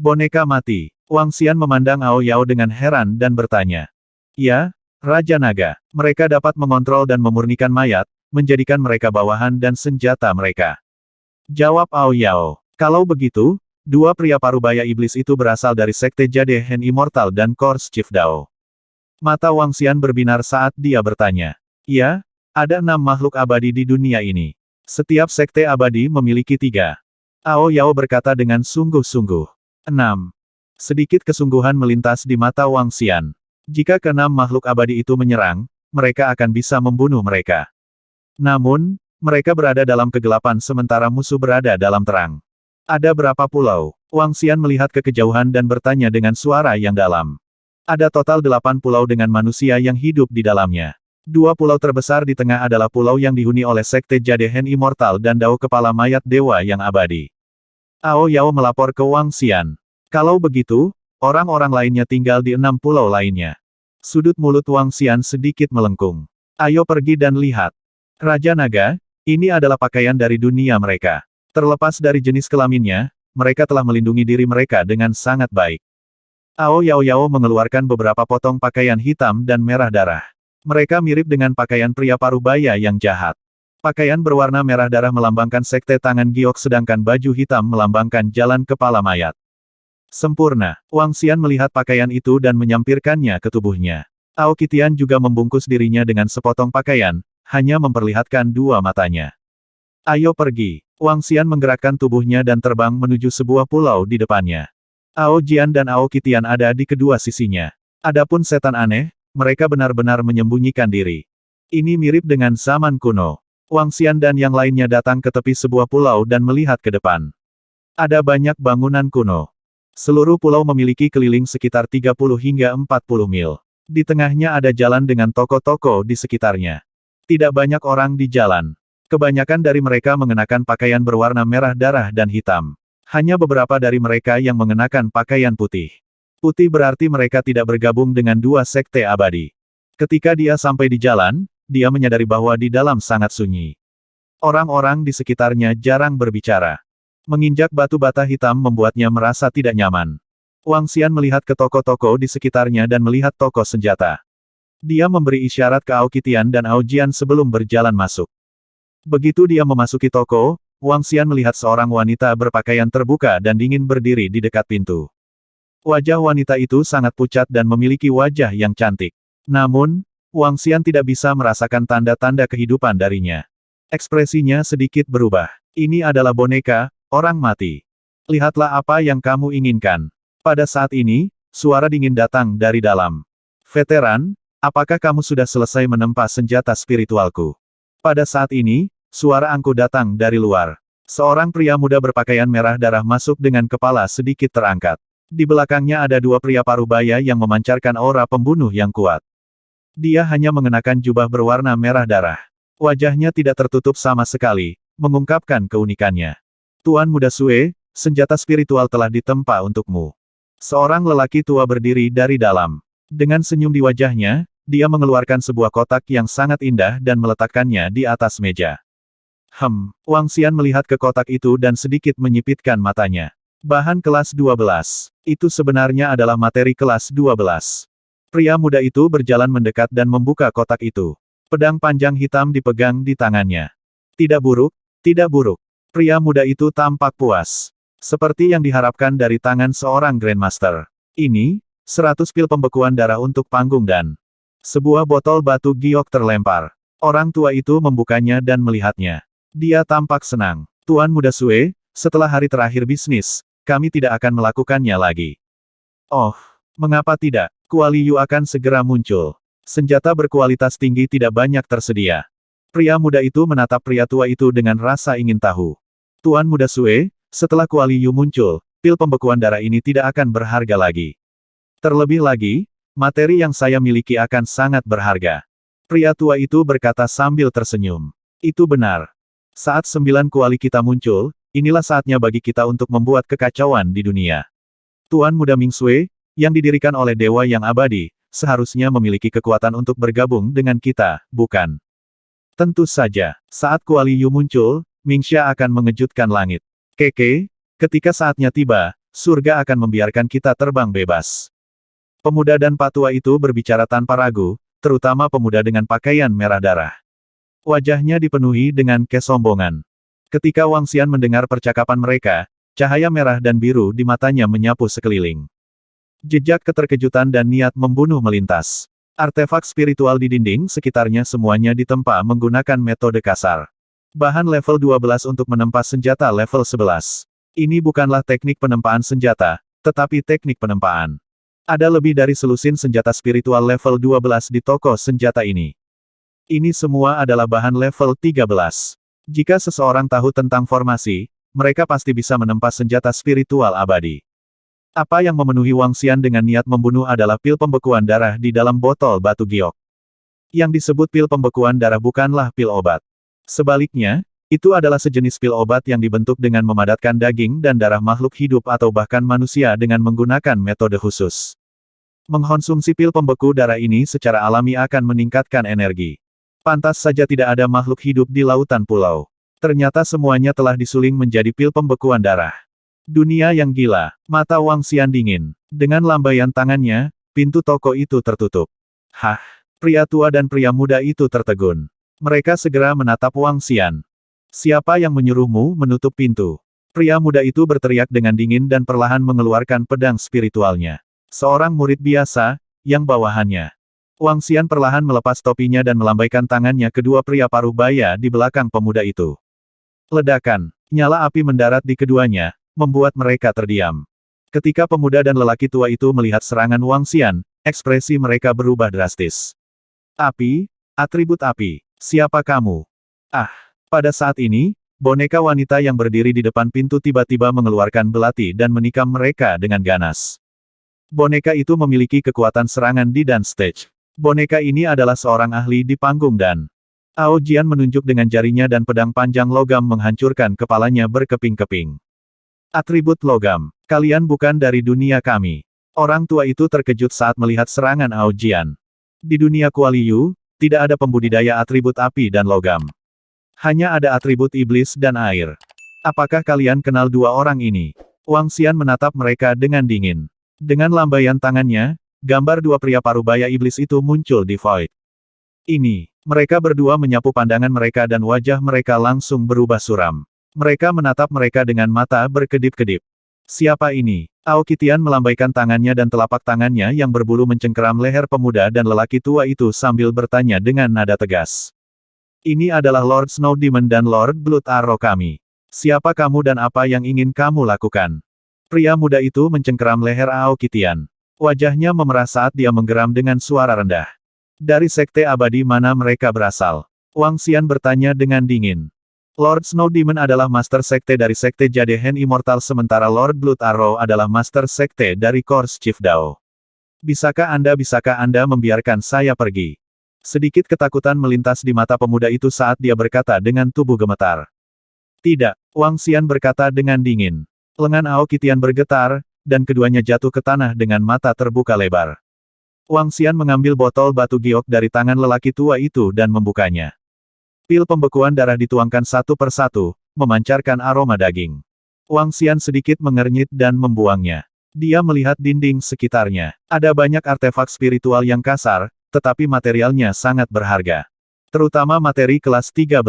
Boneka mati. Wang Xian memandang Ao Yao dengan heran dan bertanya. Ya, Raja Naga. Mereka dapat mengontrol dan memurnikan mayat, menjadikan mereka bawahan dan senjata mereka. Jawab Ao Yao. Kalau begitu, dua pria parubaya iblis itu berasal dari Sekte Jade Hen Immortal dan Course Chief Dao. Mata Wang Xian berbinar saat dia bertanya. Ya, ada 6 makhluk abadi di dunia ini. Setiap sekte abadi memiliki 3. Ao Yao berkata dengan sungguh-sungguh. 6. Sedikit kesungguhan melintas di mata Wang Xian. Jika ke-6 makhluk abadi itu menyerang, mereka akan bisa membunuh mereka. Namun, mereka berada dalam kegelapan sementara musuh berada dalam terang. Ada berapa pulau? Wang Xian melihat ke kejauhan dan bertanya dengan suara yang dalam. Ada total 8 pulau dengan manusia yang hidup di dalamnya. 2 pulau terbesar di tengah adalah pulau yang dihuni oleh Sekte Jade Hen Immortal dan Dao Kepala Mayat Dewa yang abadi. Ao Yao melapor ke Wang Xian. Kalau begitu, orang-orang lainnya tinggal di 6 pulau lainnya. Sudut mulut Wang Xian sedikit melengkung. Ayo pergi dan lihat. Raja Naga, ini adalah pakaian dari dunia mereka. Terlepas dari jenis kelaminnya, mereka telah melindungi diri mereka dengan sangat baik. Ao Yao mengeluarkan beberapa potong pakaian hitam dan merah darah. Mereka mirip dengan pakaian pria parubaya yang jahat. Pakaian berwarna merah darah melambangkan sekte tangan giok sedangkan baju hitam melambangkan jalan kepala mayat. Sempurna. Wang Xian melihat pakaian itu dan menyampirkannya ke tubuhnya. Ao Qitian juga membungkus dirinya dengan sepotong pakaian, hanya memperlihatkan 2 matanya. Ayo pergi. Wang Xian menggerakkan tubuhnya dan terbang menuju sebuah pulau di depannya. Ao Jian dan Ao Qitian ada di kedua sisinya. Adapun setan aneh, mereka benar-benar menyembunyikan diri. Ini mirip dengan zaman kuno. Wang Xian dan yang lainnya datang ke tepi sebuah pulau dan melihat ke depan. Ada banyak bangunan kuno. Seluruh pulau memiliki keliling sekitar 30 hingga 40 mil. Di tengahnya ada jalan dengan toko-toko di sekitarnya. Tidak banyak orang di jalan. Kebanyakan dari mereka mengenakan pakaian berwarna merah darah dan hitam. Hanya beberapa dari mereka yang mengenakan pakaian putih. Putih berarti mereka tidak bergabung dengan 2 sekte abadi. Ketika dia sampai di jalan, dia menyadari bahwa di dalam sangat sunyi. Orang-orang di sekitarnya jarang berbicara. Menginjak batu bata hitam membuatnya merasa tidak nyaman. Wang Xian melihat ke toko-toko di sekitarnya dan melihat toko senjata. Dia memberi isyarat ke Ao Qitian dan Ao Jian sebelum berjalan masuk. Begitu dia memasuki toko, Wang Xian melihat seorang wanita berpakaian terbuka dan dingin berdiri di dekat pintu. Wajah wanita itu sangat pucat dan memiliki wajah yang cantik. Namun, Wang Xian tidak bisa merasakan tanda-tanda kehidupan darinya. Ekspresinya sedikit berubah. Ini adalah boneka, orang mati. Lihatlah apa yang kamu inginkan. Pada saat ini, suara dingin datang dari dalam. Veteran, apakah kamu sudah selesai menempa senjata spiritualku? Pada saat ini, suara angku datang dari luar. Seorang pria muda berpakaian merah darah masuk dengan kepala sedikit terangkat. Di belakangnya ada 2 pria parubaya yang memancarkan aura pembunuh yang kuat. Dia hanya mengenakan jubah berwarna merah darah. Wajahnya tidak tertutup sama sekali, mengungkapkan keunikannya. Tuan Muda Sue, senjata spiritual telah ditempa untukmu. Seorang lelaki tua berdiri dari dalam. Dengan senyum di wajahnya, dia mengeluarkan sebuah kotak yang sangat indah dan meletakkannya di atas meja. Wang Xian melihat ke kotak itu dan sedikit menyipitkan matanya. Bahan kelas 12. Itu sebenarnya adalah materi kelas 12. Pria muda itu berjalan mendekat dan membuka kotak itu. Pedang panjang hitam dipegang di tangannya. Tidak buruk, tidak buruk. Pria muda itu tampak puas. Seperti yang diharapkan dari tangan seorang Grandmaster. Ini, 100 pil pembekuan darah untuk panggung dan sebuah botol batu giok terlempar. Orang tua itu membukanya dan melihatnya. Dia tampak senang. Tuan Muda Sue, setelah hari terakhir bisnis, kami tidak akan melakukannya lagi. Oh, mengapa tidak? Kuali Yu akan segera muncul. Senjata berkualitas tinggi tidak banyak tersedia. Pria muda itu menatap pria tua itu dengan rasa ingin tahu. Tuan Muda Sue, setelah Kuali Yu muncul, pil pembekuan darah ini tidak akan berharga lagi. Terlebih lagi, materi yang saya miliki akan sangat berharga. Pria tua itu berkata sambil tersenyum. Itu benar. Saat 9 kuali kita muncul, inilah saatnya bagi kita untuk membuat kekacauan di dunia. Tuan Muda Ming Sue, yang didirikan oleh Dewa yang abadi, seharusnya memiliki kekuatan untuk bergabung dengan kita, bukan? Tentu saja, saat Kuali Yu muncul, Mingxia akan mengejutkan langit. Keke, ketika saatnya tiba, surga akan membiarkan kita terbang bebas. Pemuda dan patua itu berbicara tanpa ragu, terutama pemuda dengan pakaian merah darah. Wajahnya dipenuhi dengan kesombongan. Ketika Wang Xian mendengar percakapan mereka, cahaya merah dan biru di matanya menyapu sekeliling. Jejak keterkejutan dan niat membunuh melintas. Artefak spiritual di dinding sekitarnya semuanya ditempa menggunakan metode kasar. Bahan level 12 untuk menempa senjata level 11. Ini bukanlah teknik penempaan senjata, tetapi teknik penempaan. Ada lebih dari selusin senjata spiritual level 12 di toko senjata ini. Ini semua adalah bahan level 13. Jika seseorang tahu tentang formasi, mereka pasti bisa menempa senjata spiritual abadi. Apa yang memenuhi Wang Xian dengan niat membunuh adalah pil pembekuan darah di dalam botol batu giok. Yang disebut pil pembekuan darah bukanlah pil obat. Sebaliknya, itu adalah sejenis pil obat yang dibentuk dengan memadatkan daging dan darah makhluk hidup atau bahkan manusia dengan menggunakan metode khusus. Mengkonsumsi pil pembeku darah ini secara alami akan meningkatkan energi. Pantas saja tidak ada makhluk hidup di lautan pulau. Ternyata semuanya telah disuling menjadi pil pembekuan darah. Dunia yang gila, mata Wang Xian dingin. Dengan lambaian tangannya, pintu toko itu tertutup. Hah, pria tua dan pria muda itu tertegun. Mereka segera menatap Wang Xian. Siapa yang menyuruhmu menutup pintu? Pria muda itu berteriak dengan dingin dan perlahan mengeluarkan pedang spiritualnya. Seorang murid biasa, yang bawahannya. Wang Xian perlahan melepas topinya dan melambaikan tangannya kedua pria paruh baya di belakang pemuda itu. Ledakan, nyala api mendarat di keduanya, membuat mereka terdiam. Ketika pemuda dan lelaki tua itu melihat serangan Wang Xian, ekspresi mereka berubah drastis. Api, atribut api, siapa kamu? Ah, pada saat ini, boneka wanita yang berdiri di depan pintu tiba-tiba mengeluarkan belati dan menikam mereka dengan ganas. Boneka itu memiliki kekuatan serangan di dance stage. Boneka ini adalah seorang ahli di panggung dan Ao Jian menunjuk dengan jarinya dan pedang panjang logam menghancurkan kepalanya berkeping-keping. Atribut logam, kalian bukan dari dunia kami. Orang tua itu terkejut saat melihat serangan Ao Jian. Di dunia Kuali Yu, tidak ada pembudidaya atribut api dan logam. Hanya ada atribut iblis dan air. Apakah kalian kenal dua orang ini? Wang Xian menatap mereka dengan dingin. Dengan lambaian tangannya, gambar dua pria parubaya iblis itu muncul di void. Ini, mereka berdua menyapu pandangan mereka dan wajah mereka langsung berubah suram. Mereka menatap mereka dengan mata berkedip-kedip. Siapa ini? Ao Qitian melambaikan tangannya dan telapak tangannya yang berbulu mencengkeram leher pemuda dan lelaki tua itu sambil bertanya dengan nada tegas. Ini adalah Lord Snow Demon dan Lord Blood Arrow kami. Siapa kamu dan apa yang ingin kamu lakukan? Pria muda itu mencengkeram leher Ao Qitian. Wajahnya memerah saat dia menggeram dengan suara rendah. Dari sekte abadi mana mereka berasal? Wang Xian bertanya dengan dingin. Lord Snow Demon adalah master sekte dari sekte Jadehen Immortal sementara Lord Blood Arrow adalah master sekte dari Course Chief Dao. Bisakah Anda membiarkan saya pergi? Sedikit ketakutan melintas di mata pemuda itu saat dia berkata dengan tubuh gemetar. Tidak, Wang Xian berkata dengan dingin. Lengan Ao Qitian bergetar, dan keduanya jatuh ke tanah dengan mata terbuka lebar. Wang Xian mengambil botol batu giok dari tangan lelaki tua itu dan membukanya. Pil pembekuan darah dituangkan satu persatu, memancarkan aroma daging. Wang Xian sedikit mengernyit dan membuangnya. Dia melihat dinding sekitarnya. Ada banyak artefak spiritual yang kasar, tetapi materialnya sangat berharga. Terutama materi kelas 13.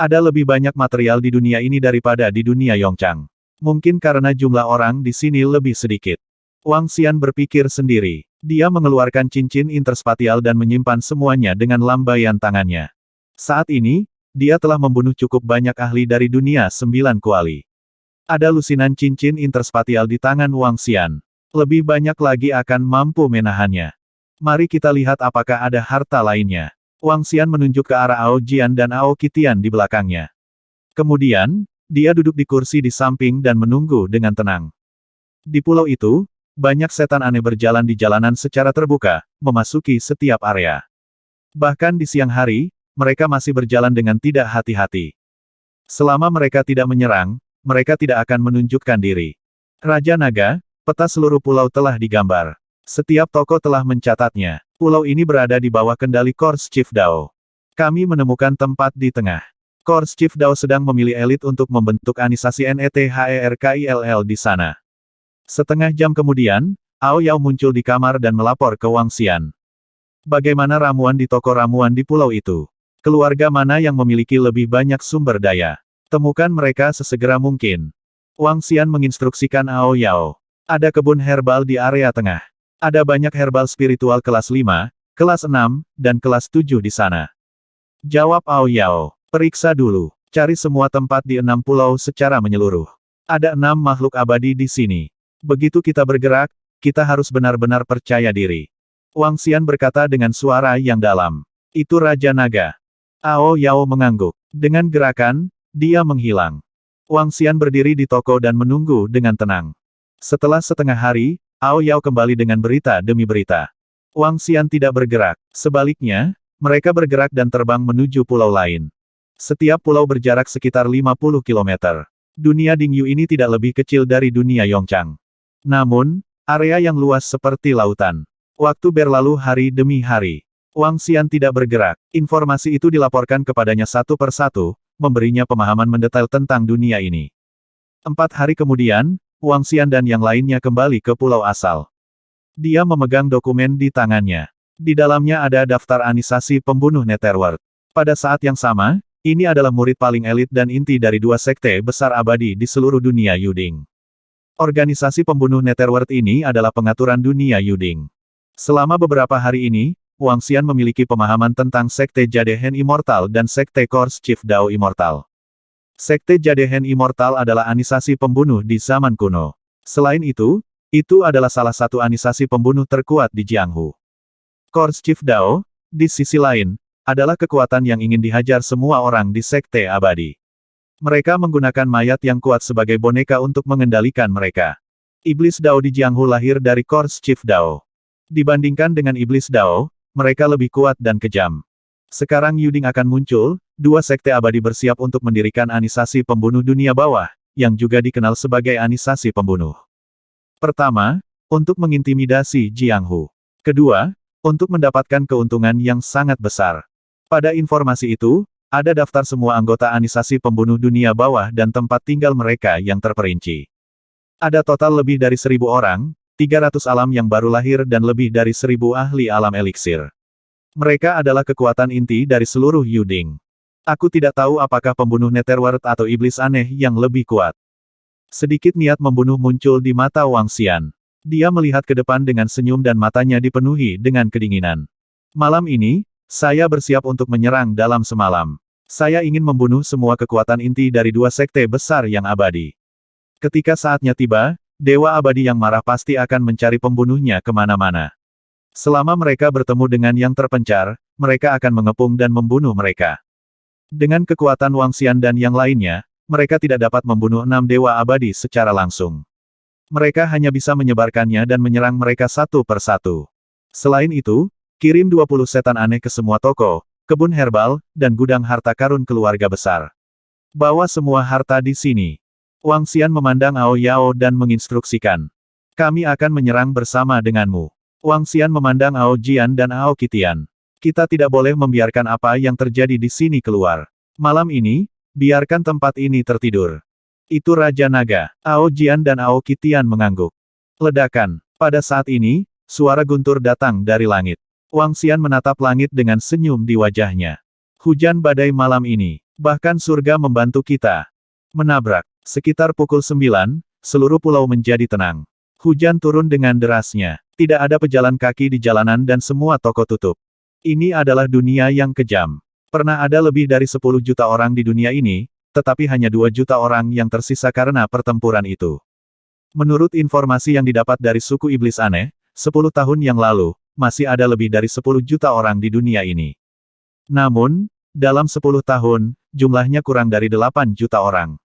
Ada lebih banyak material di dunia ini daripada di dunia Yongchang. Mungkin karena jumlah orang di sini lebih sedikit. Wang Xian berpikir sendiri. Dia mengeluarkan cincin interspatial dan menyimpan semuanya dengan lambaian tangannya. Saat ini, dia telah membunuh cukup banyak ahli dari dunia 9 kuali. Ada lusinan cincin interspatial di tangan Wang Xian. Lebih banyak lagi akan mampu menahannya. Mari kita lihat apakah ada harta lainnya. Wang Xian menunjuk ke arah Ao Jian dan Ao Qitian di belakangnya. Kemudian, dia duduk di kursi di samping dan menunggu dengan tenang. Di pulau itu, banyak setan aneh berjalan di jalanan secara terbuka, memasuki setiap area. Bahkan di siang hari, mereka masih berjalan dengan tidak hati-hati. Selama mereka tidak menyerang, mereka tidak akan menunjukkan diri. Raja Naga, peta seluruh pulau telah digambar. Setiap toko telah mencatatnya. Pulau ini berada di bawah kendali Course Chief Dao. Kami menemukan tempat di tengah. Course Chief Dao sedang memilih elit untuk membentuk anisasi NETHERKILL di sana. Setengah jam kemudian, Ao Yao muncul di kamar dan melapor ke Wang Xian. Bagaimana ramuan di toko ramuan di pulau itu? Keluarga mana yang memiliki lebih banyak sumber daya? Temukan mereka sesegera mungkin. Wang Xian menginstruksikan Ao Yao. Ada kebun herbal di area tengah. Ada banyak herbal spiritual kelas 5, kelas 6, dan kelas 7 di sana. Jawab Ao Yao. Periksa dulu. Cari semua tempat di 6 pulau secara menyeluruh. Ada 6 makhluk abadi di sini. Begitu kita bergerak, kita harus benar-benar percaya diri. Wang Xian berkata dengan suara yang dalam. Itu Raja Naga. Ao Yao mengangguk. Dengan gerakan, dia menghilang. Wang Xian berdiri di toko dan menunggu dengan tenang. Setelah setengah hari, Ao Yao kembali dengan berita demi berita. Wang Xian tidak bergerak. Sebaliknya, mereka bergerak dan terbang menuju pulau lain. Setiap pulau berjarak sekitar 50 km. Dunia Dingyu ini tidak lebih kecil dari dunia Yongchang. Namun, area yang luas seperti lautan. Waktu berlalu hari demi hari. Wang Xian tidak bergerak. Informasi itu dilaporkan kepadanya satu persatu, memberinya pemahaman mendetail tentang dunia ini. 4 hari kemudian, Wang Xian dan yang lainnya kembali ke pulau asal. Dia memegang dokumen di tangannya. Di dalamnya ada daftar anisasi pembunuh Netherworld. Pada saat yang sama, ini adalah murid paling elit dan inti dari 2 sekte besar abadi di seluruh dunia Yuding. Organisasi pembunuh Netherworld ini adalah pengaturan dunia Yuding. Selama beberapa hari ini, Wang Xian memiliki pemahaman tentang Sekte Jadehen Immortal dan Sekte Course Chief Dao Immortal. Sekte Jadehen Immortal adalah anisasi pembunuh di zaman kuno. Selain itu adalah salah satu anisasi pembunuh terkuat di Jianghu. Course Chief Dao, di sisi lain, adalah kekuatan yang ingin dihajar semua orang di Sekte Abadi. Mereka menggunakan mayat yang kuat sebagai boneka untuk mengendalikan mereka. Iblis Dao di Jianghu lahir dari Course Chief Dao. Dibandingkan dengan Iblis Dao, mereka lebih kuat dan kejam. Sekarang Yuding akan muncul, 2 sekte abadi bersiap untuk mendirikan anisasi pembunuh dunia bawah, yang juga dikenal sebagai anisasi pembunuh. Pertama, untuk mengintimidasi Jianghu. Kedua, untuk mendapatkan keuntungan yang sangat besar. Pada informasi itu, ada daftar semua anggota anisasi pembunuh dunia bawah dan tempat tinggal mereka yang terperinci. Ada total lebih dari 1.000 orang, 300 alam yang baru lahir dan lebih dari 1.000 ahli alam eliksir. Mereka adalah kekuatan inti dari seluruh Yuding. Aku tidak tahu apakah pembunuh Netherworld atau iblis aneh yang lebih kuat. Sedikit niat membunuh muncul di mata Wang Xian. Dia melihat ke depan dengan senyum dan matanya dipenuhi dengan kedinginan. Malam ini, saya bersiap untuk menyerang dalam semalam. Saya ingin membunuh semua kekuatan inti dari 2 sekte besar yang abadi. Ketika saatnya tiba, Dewa Abadi yang marah pasti akan mencari pembunuhnya kemana-mana. Selama mereka bertemu dengan yang terpencar, mereka akan mengepung dan membunuh mereka. Dengan kekuatan Wang Xian dan yang lainnya, mereka tidak dapat membunuh 6 Dewa Abadi secara langsung. Mereka hanya bisa menyebarkannya dan menyerang mereka satu persatu. Selain itu, kirim 20 setan aneh ke semua toko, kebun herbal, dan gudang harta karun keluarga besar. Bawa semua harta di sini. Wang Xian memandang Ao Yao dan menginstruksikan. Kami akan menyerang bersama denganmu. Wang Xian memandang Ao Jian dan Ao Qitian. Kita tidak boleh membiarkan apa yang terjadi di sini keluar. Malam ini, biarkan tempat ini tertidur. Itu Raja Naga. Ao Jian dan Ao Qitian mengangguk. Ledakan. Pada saat ini, suara guntur datang dari langit. Wang Xian menatap langit dengan senyum di wajahnya. Hujan badai malam ini. Bahkan surga membantu kita. Menabrak. Sekitar pukul 9, seluruh pulau menjadi tenang. Hujan turun dengan derasnya. Tidak ada pejalan kaki di jalanan dan semua toko tutup. Ini adalah dunia yang kejam. Pernah ada lebih dari 10 juta orang di dunia ini, tetapi hanya 2 juta orang yang tersisa karena pertempuran itu. Menurut informasi yang didapat dari suku iblis aneh, 10 tahun yang lalu, masih ada lebih dari 10 juta orang di dunia ini. Namun, dalam 10 tahun, jumlahnya kurang dari 8 juta orang.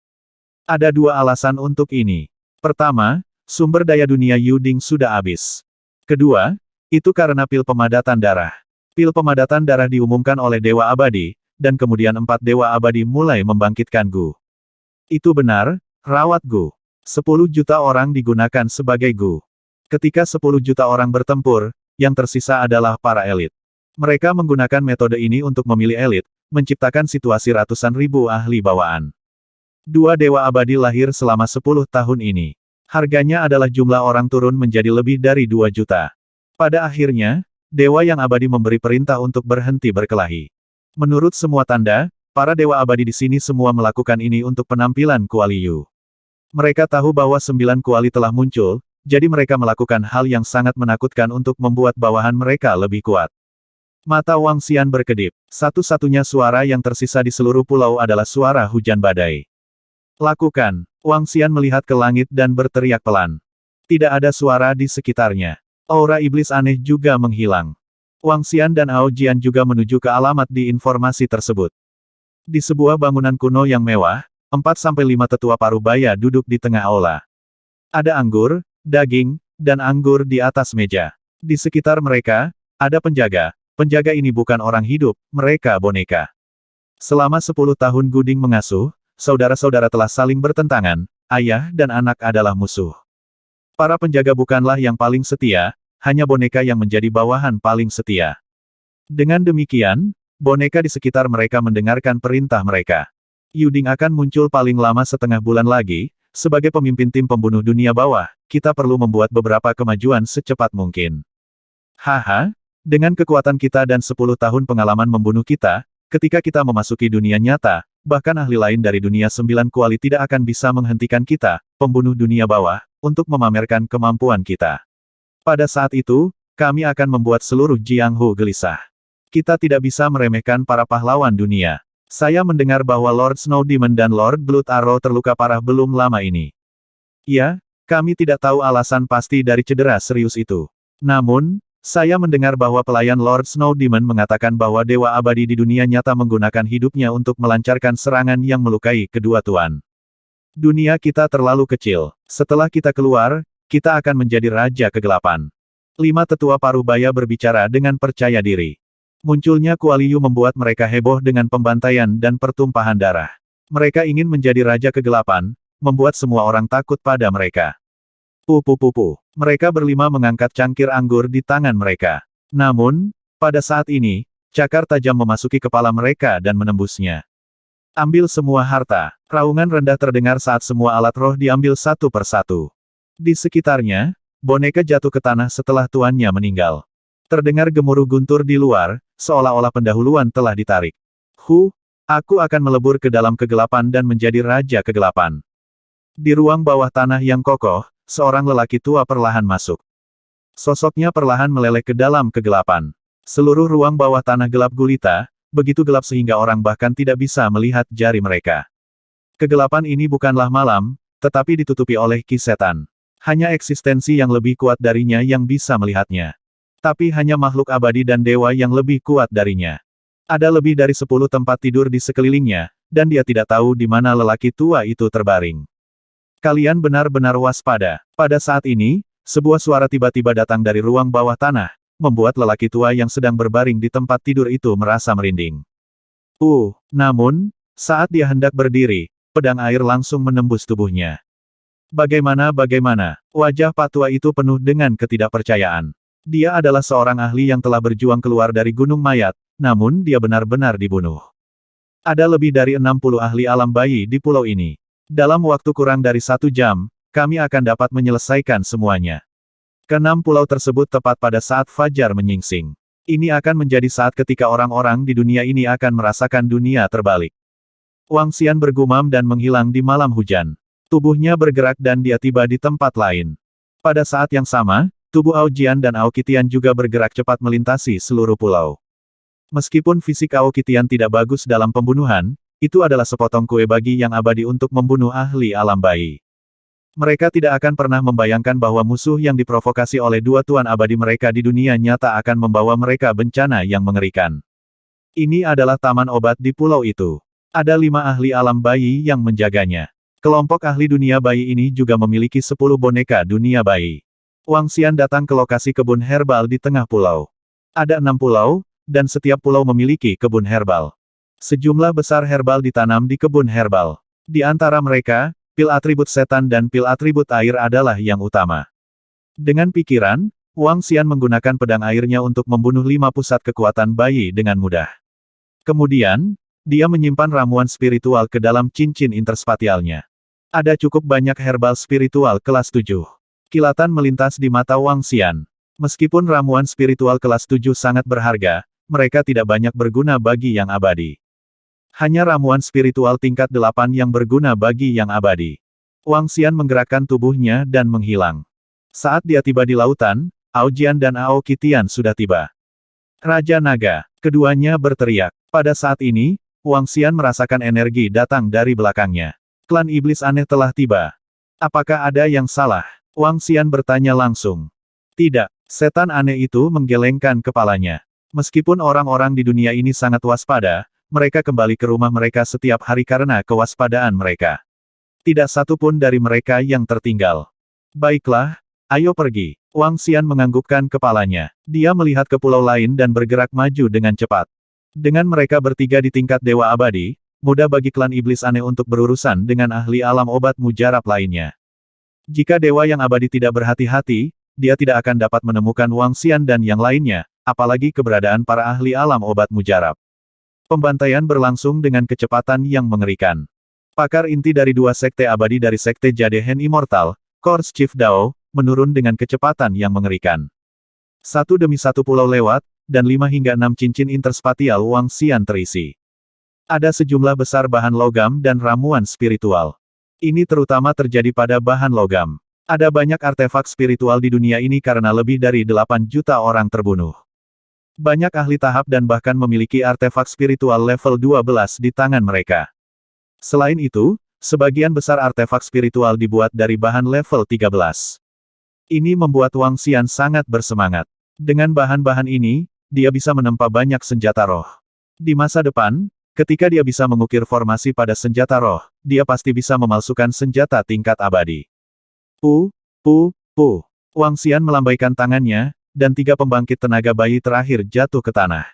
Ada 2 alasan untuk ini. Pertama, sumber daya dunia Yuding sudah habis. Kedua, itu karena pil pemadatan darah. Pil pemadatan darah diumumkan oleh Dewa Abadi, dan kemudian 4 Dewa Abadi mulai membangkitkan Gu. Itu benar, rawat Gu. 10 juta orang digunakan sebagai Gu. Ketika 10 juta orang bertempur, yang tersisa adalah para elit. Mereka menggunakan metode ini untuk memilih elit, menciptakan situasi ratusan ribu ahli bawaan. 2 Dewa Abadi lahir selama 10 tahun ini. Harganya adalah jumlah orang turun menjadi lebih dari 2 juta. Pada akhirnya, Dewa yang Abadi memberi perintah untuk berhenti berkelahi. Menurut semua tanda, para Dewa Abadi di sini semua melakukan ini untuk penampilan Kuali Yu. Mereka tahu bahwa 9 kuali telah muncul, jadi mereka melakukan hal yang sangat menakutkan untuk membuat bawahan mereka lebih kuat. Mata Wang Xian berkedip. Satu-satunya suara yang tersisa di seluruh pulau adalah suara hujan badai. Lakukan. Wang Xian melihat ke langit dan berteriak pelan. Tidak ada suara di sekitarnya. Aura iblis aneh juga menghilang. Wang Xian dan Ao Jian juga menuju ke alamat di informasi tersebut. Di sebuah bangunan kuno yang mewah, 4-5 tetua parubaya duduk di tengah aula. Ada anggur, daging, dan anggur di atas meja. Di sekitar mereka, ada penjaga. Penjaga ini bukan orang hidup, mereka boneka. Selama 10 tahun Guding mengasuh, saudara-saudara telah saling bertentangan, ayah dan anak adalah musuh. Para penjaga bukanlah yang paling setia, hanya boneka yang menjadi bawahan paling setia. Dengan demikian, boneka di sekitar mereka mendengarkan perintah mereka. Yuding akan muncul paling lama setengah bulan lagi, sebagai pemimpin tim pembunuh dunia bawah, kita perlu membuat beberapa kemajuan secepat mungkin. Haha, dengan kekuatan kita dan 10 tahun pengalaman membunuh kita, ketika kita memasuki dunia nyata, bahkan ahli lain dari dunia 9 kuali tidak akan bisa menghentikan kita, pembunuh dunia bawah, untuk memamerkan kemampuan kita. Pada saat itu, kami akan membuat seluruh Jianghu gelisah. Kita tidak bisa meremehkan para pahlawan dunia. Saya mendengar bahwa Lord Snow Demon dan Lord Blood Arrow terluka parah belum lama ini. Ya, kami tidak tahu alasan pasti dari cedera serius itu. Namun, saya mendengar bahwa pelayan Lord Snow Demon mengatakan bahwa Dewa Abadi di dunia nyata menggunakan hidupnya untuk melancarkan serangan yang melukai kedua tuan. Dunia kita terlalu kecil. Setelah kita keluar, kita akan menjadi Raja Kegelapan. 5 tetua parubaya berbicara dengan percaya diri. Munculnya Kuali Yu membuat mereka heboh dengan pembantaian dan pertumpahan darah. Mereka ingin menjadi Raja Kegelapan, membuat semua orang takut pada mereka. Pupu-pupu. Mereka berlima mengangkat cangkir anggur di tangan mereka. Namun, pada saat ini, cakar tajam memasuki kepala mereka dan menembusnya. Ambil semua harta. Raungan rendah terdengar saat semua alat roh diambil satu persatu. Di sekitarnya, boneka jatuh ke tanah setelah tuannya meninggal. Terdengar gemuruh guntur di luar, seolah-olah pendahuluan telah ditarik. Aku akan melebur ke dalam kegelapan dan menjadi Raja Kegelapan. Di ruang bawah tanah yang kokoh, seorang lelaki tua perlahan masuk. Sosoknya perlahan meleleh ke dalam kegelapan. Seluruh ruang bawah tanah gelap gulita, begitu gelap sehingga orang bahkan tidak bisa melihat jari mereka. Kegelapan ini bukanlah malam, tetapi ditutupi oleh Ki Setan. Hanya eksistensi yang lebih kuat darinya yang bisa melihatnya. Tapi hanya makhluk abadi dan dewa yang lebih kuat darinya. Ada lebih dari 10 tempat tidur di sekelilingnya, dan dia tidak tahu di mana lelaki tua itu terbaring. Kalian benar-benar waspada. Pada saat ini, sebuah suara tiba-tiba datang dari ruang bawah tanah, membuat lelaki tua yang sedang berbaring di tempat tidur itu merasa merinding. Namun, saat dia hendak berdiri, pedang air langsung menembus tubuhnya. Bagaimana? Wajah Pak Tua itu penuh dengan ketidakpercayaan. Dia adalah seorang ahli yang telah berjuang keluar dari Gunung Mayat, namun dia benar-benar dibunuh. Ada lebih dari 60 ahli alam bayi di pulau ini. Dalam waktu kurang dari 1 jam, kami akan dapat menyelesaikan semuanya. Ke-6 pulau tersebut tepat pada saat fajar menyingsing. Ini akan menjadi saat ketika orang-orang di dunia ini akan merasakan dunia terbalik. Wang Xian bergumam dan menghilang di malam hujan. Tubuhnya bergerak dan dia tiba di tempat lain. Pada saat yang sama, tubuh Ao Jian dan Ao Qitian juga bergerak cepat melintasi seluruh pulau. Meskipun fisik Ao Qitian tidak bagus dalam pembunuhan, itu adalah sepotong kue bagi yang abadi untuk membunuh ahli alam bayi. Mereka tidak akan pernah membayangkan bahwa musuh yang diprovokasi oleh 2 tuan abadi mereka di dunia nyata akan membawa mereka bencana yang mengerikan. Ini adalah taman obat di pulau itu. Ada 5 ahli alam bayi yang menjaganya. Kelompok ahli dunia bayi ini juga memiliki 10 boneka dunia bayi. Wang Xian datang ke lokasi kebun herbal di tengah pulau. Ada 6 pulau, dan setiap pulau memiliki kebun herbal. Sejumlah besar herbal ditanam di kebun herbal. Di antara mereka, pil atribut setan dan pil atribut air adalah yang utama. Dengan pikiran, Wang Xian menggunakan pedang airnya untuk membunuh 5 pusat kekuatan bayi dengan mudah. Kemudian, dia menyimpan ramuan spiritual ke dalam cincin interspatialnya. Ada cukup banyak herbal spiritual kelas 7. Kilatan melintas di mata Wang Xian. Meskipun ramuan spiritual kelas 7 sangat berharga, mereka tidak banyak berguna bagi yang abadi. Hanya ramuan spiritual tingkat 8 yang berguna bagi yang abadi. Wang Xian menggerakkan tubuhnya dan menghilang. Saat dia tiba di lautan, Ao Jian dan Ao Qitian sudah tiba. Raja Naga. Keduanya berteriak. Pada saat ini, Wang Xian merasakan energi datang dari belakangnya. Klan iblis aneh telah tiba. Apakah ada yang salah? Wang Xian bertanya langsung. Tidak, setan aneh itu menggelengkan kepalanya. Meskipun orang-orang di dunia ini sangat waspada, mereka kembali ke rumah mereka setiap hari karena kewaspadaan mereka. Tidak satu pun dari mereka yang tertinggal. Baiklah, ayo pergi. Wang Xian menganggukkan kepalanya. Dia melihat ke pulau lain dan bergerak maju dengan cepat. Dengan mereka bertiga di tingkat Dewa Abadi, mudah bagi klan iblis aneh untuk berurusan dengan ahli alam obat mujarab lainnya. Jika Dewa yang Abadi tidak berhati-hati, dia tidak akan dapat menemukan Wang Xian dan yang lainnya, apalagi keberadaan para ahli alam obat mujarab. Pembantaian berlangsung dengan kecepatan yang mengerikan. Pakar inti dari dua sekte abadi dari sekte Jadehen Immortal, Kors Chief Dao, menurun dengan kecepatan yang mengerikan. Satu demi satu pulau lewat, dan 5 hingga 6 cincin interspatial Wang Xian terisi. Ada sejumlah besar bahan logam dan ramuan spiritual. Ini terutama terjadi pada bahan logam. Ada banyak artefak spiritual di dunia ini karena lebih dari 8 juta orang terbunuh. Banyak ahli tahap dan bahkan memiliki artefak spiritual level 12 di tangan mereka. Selain itu, sebagian besar artefak spiritual dibuat dari bahan level 13. Ini membuat Wang Xian sangat bersemangat. Dengan bahan-bahan ini, dia bisa menempa banyak senjata roh. Di masa depan, ketika dia bisa mengukir formasi pada senjata roh, dia pasti bisa memalsukan senjata tingkat abadi. Wang Xian melambaikan tangannya, dan 3 pembangkit tenaga bayi terakhir jatuh ke tanah.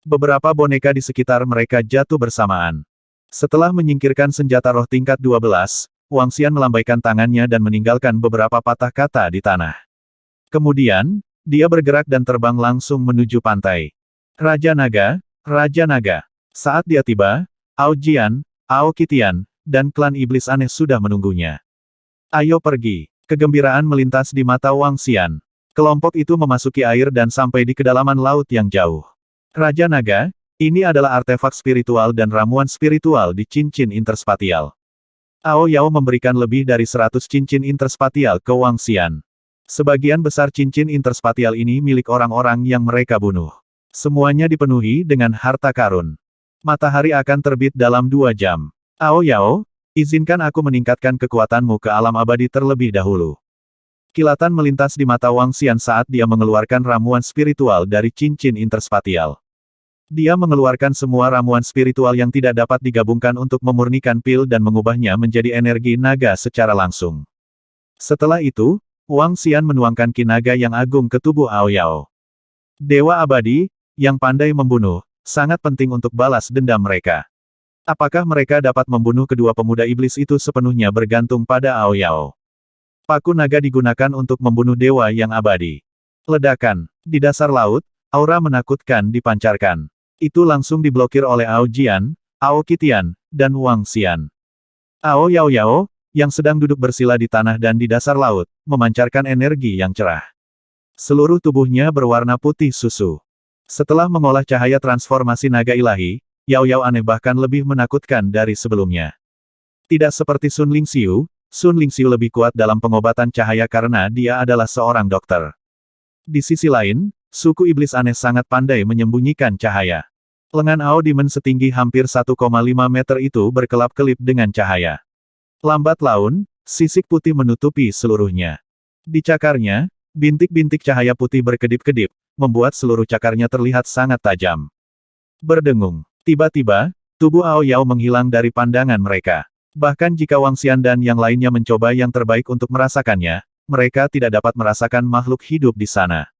Beberapa boneka di sekitar mereka jatuh bersamaan. Setelah menyingkirkan senjata roh tingkat 12, Wang Xian melambaikan tangannya dan meninggalkan beberapa patah kata di tanah. Kemudian, dia bergerak dan terbang langsung menuju pantai. Raja Naga, Raja Naga. Saat dia tiba, Ao Jian, Ao Qitian, dan klan iblis aneh sudah menunggunya. Ayo pergi. Kegembiraan melintas di mata Wang Xian. Kelompok itu memasuki air dan sampai di kedalaman laut yang jauh. Raja Naga, ini adalah artefak spiritual dan ramuan spiritual di cincin interspatial. Ao Yao memberikan lebih dari 100 cincin interspatial ke Wang Xian. Sebagian besar cincin interspatial ini milik orang-orang yang mereka bunuh. Semuanya dipenuhi dengan harta karun. Matahari akan terbit dalam 2 jam. Ao Yao, izinkan aku meningkatkan kekuatanmu ke alam abadi terlebih dahulu. Kilatan melintas di mata Wang Xian saat dia mengeluarkan ramuan spiritual dari cincin interspatial. Dia mengeluarkan semua ramuan spiritual yang tidak dapat digabungkan untuk memurnikan pil dan mengubahnya menjadi energi naga secara langsung. Setelah itu, Wang Xian menuangkan ki naga yang agung ke tubuh Ao Yao. Dewa abadi, yang pandai membunuh, sangat penting untuk balas dendam mereka. Apakah mereka dapat membunuh kedua pemuda iblis itu sepenuhnya bergantung pada Ao Yao. Paku naga digunakan untuk membunuh dewa yang abadi. Ledakan. Di dasar laut, aura menakutkan dipancarkan. Itu langsung diblokir oleh Ao Jian, Ao Qitian, dan Wang Xian. Ao Yao, yang sedang duduk bersila di tanah dan di dasar laut, memancarkan energi yang cerah. Seluruh tubuhnya berwarna putih susu. Setelah mengolah cahaya transformasi naga ilahi, Yao aneh bahkan lebih menakutkan dari sebelumnya. Tidak seperti Sun Lingxiu lebih kuat dalam pengobatan cahaya karena dia adalah seorang dokter. Di sisi lain, suku iblis aneh sangat pandai menyembunyikan cahaya. Lengan Ao Demon setinggi hampir 1,5 meter itu berkelap-kelip dengan cahaya. Lambat laun, sisik putih menutupi seluruhnya. Di cakarnya, bintik-bintik cahaya putih berkedip-kedip, membuat seluruh cakarnya terlihat sangat tajam. Berdengung. Tiba-tiba, tubuh Ao Yao menghilang dari pandangan mereka. Bahkan jika Wang Xian dan yang lainnya mencoba yang terbaik untuk merasakannya, mereka tidak dapat merasakan makhluk hidup di sana.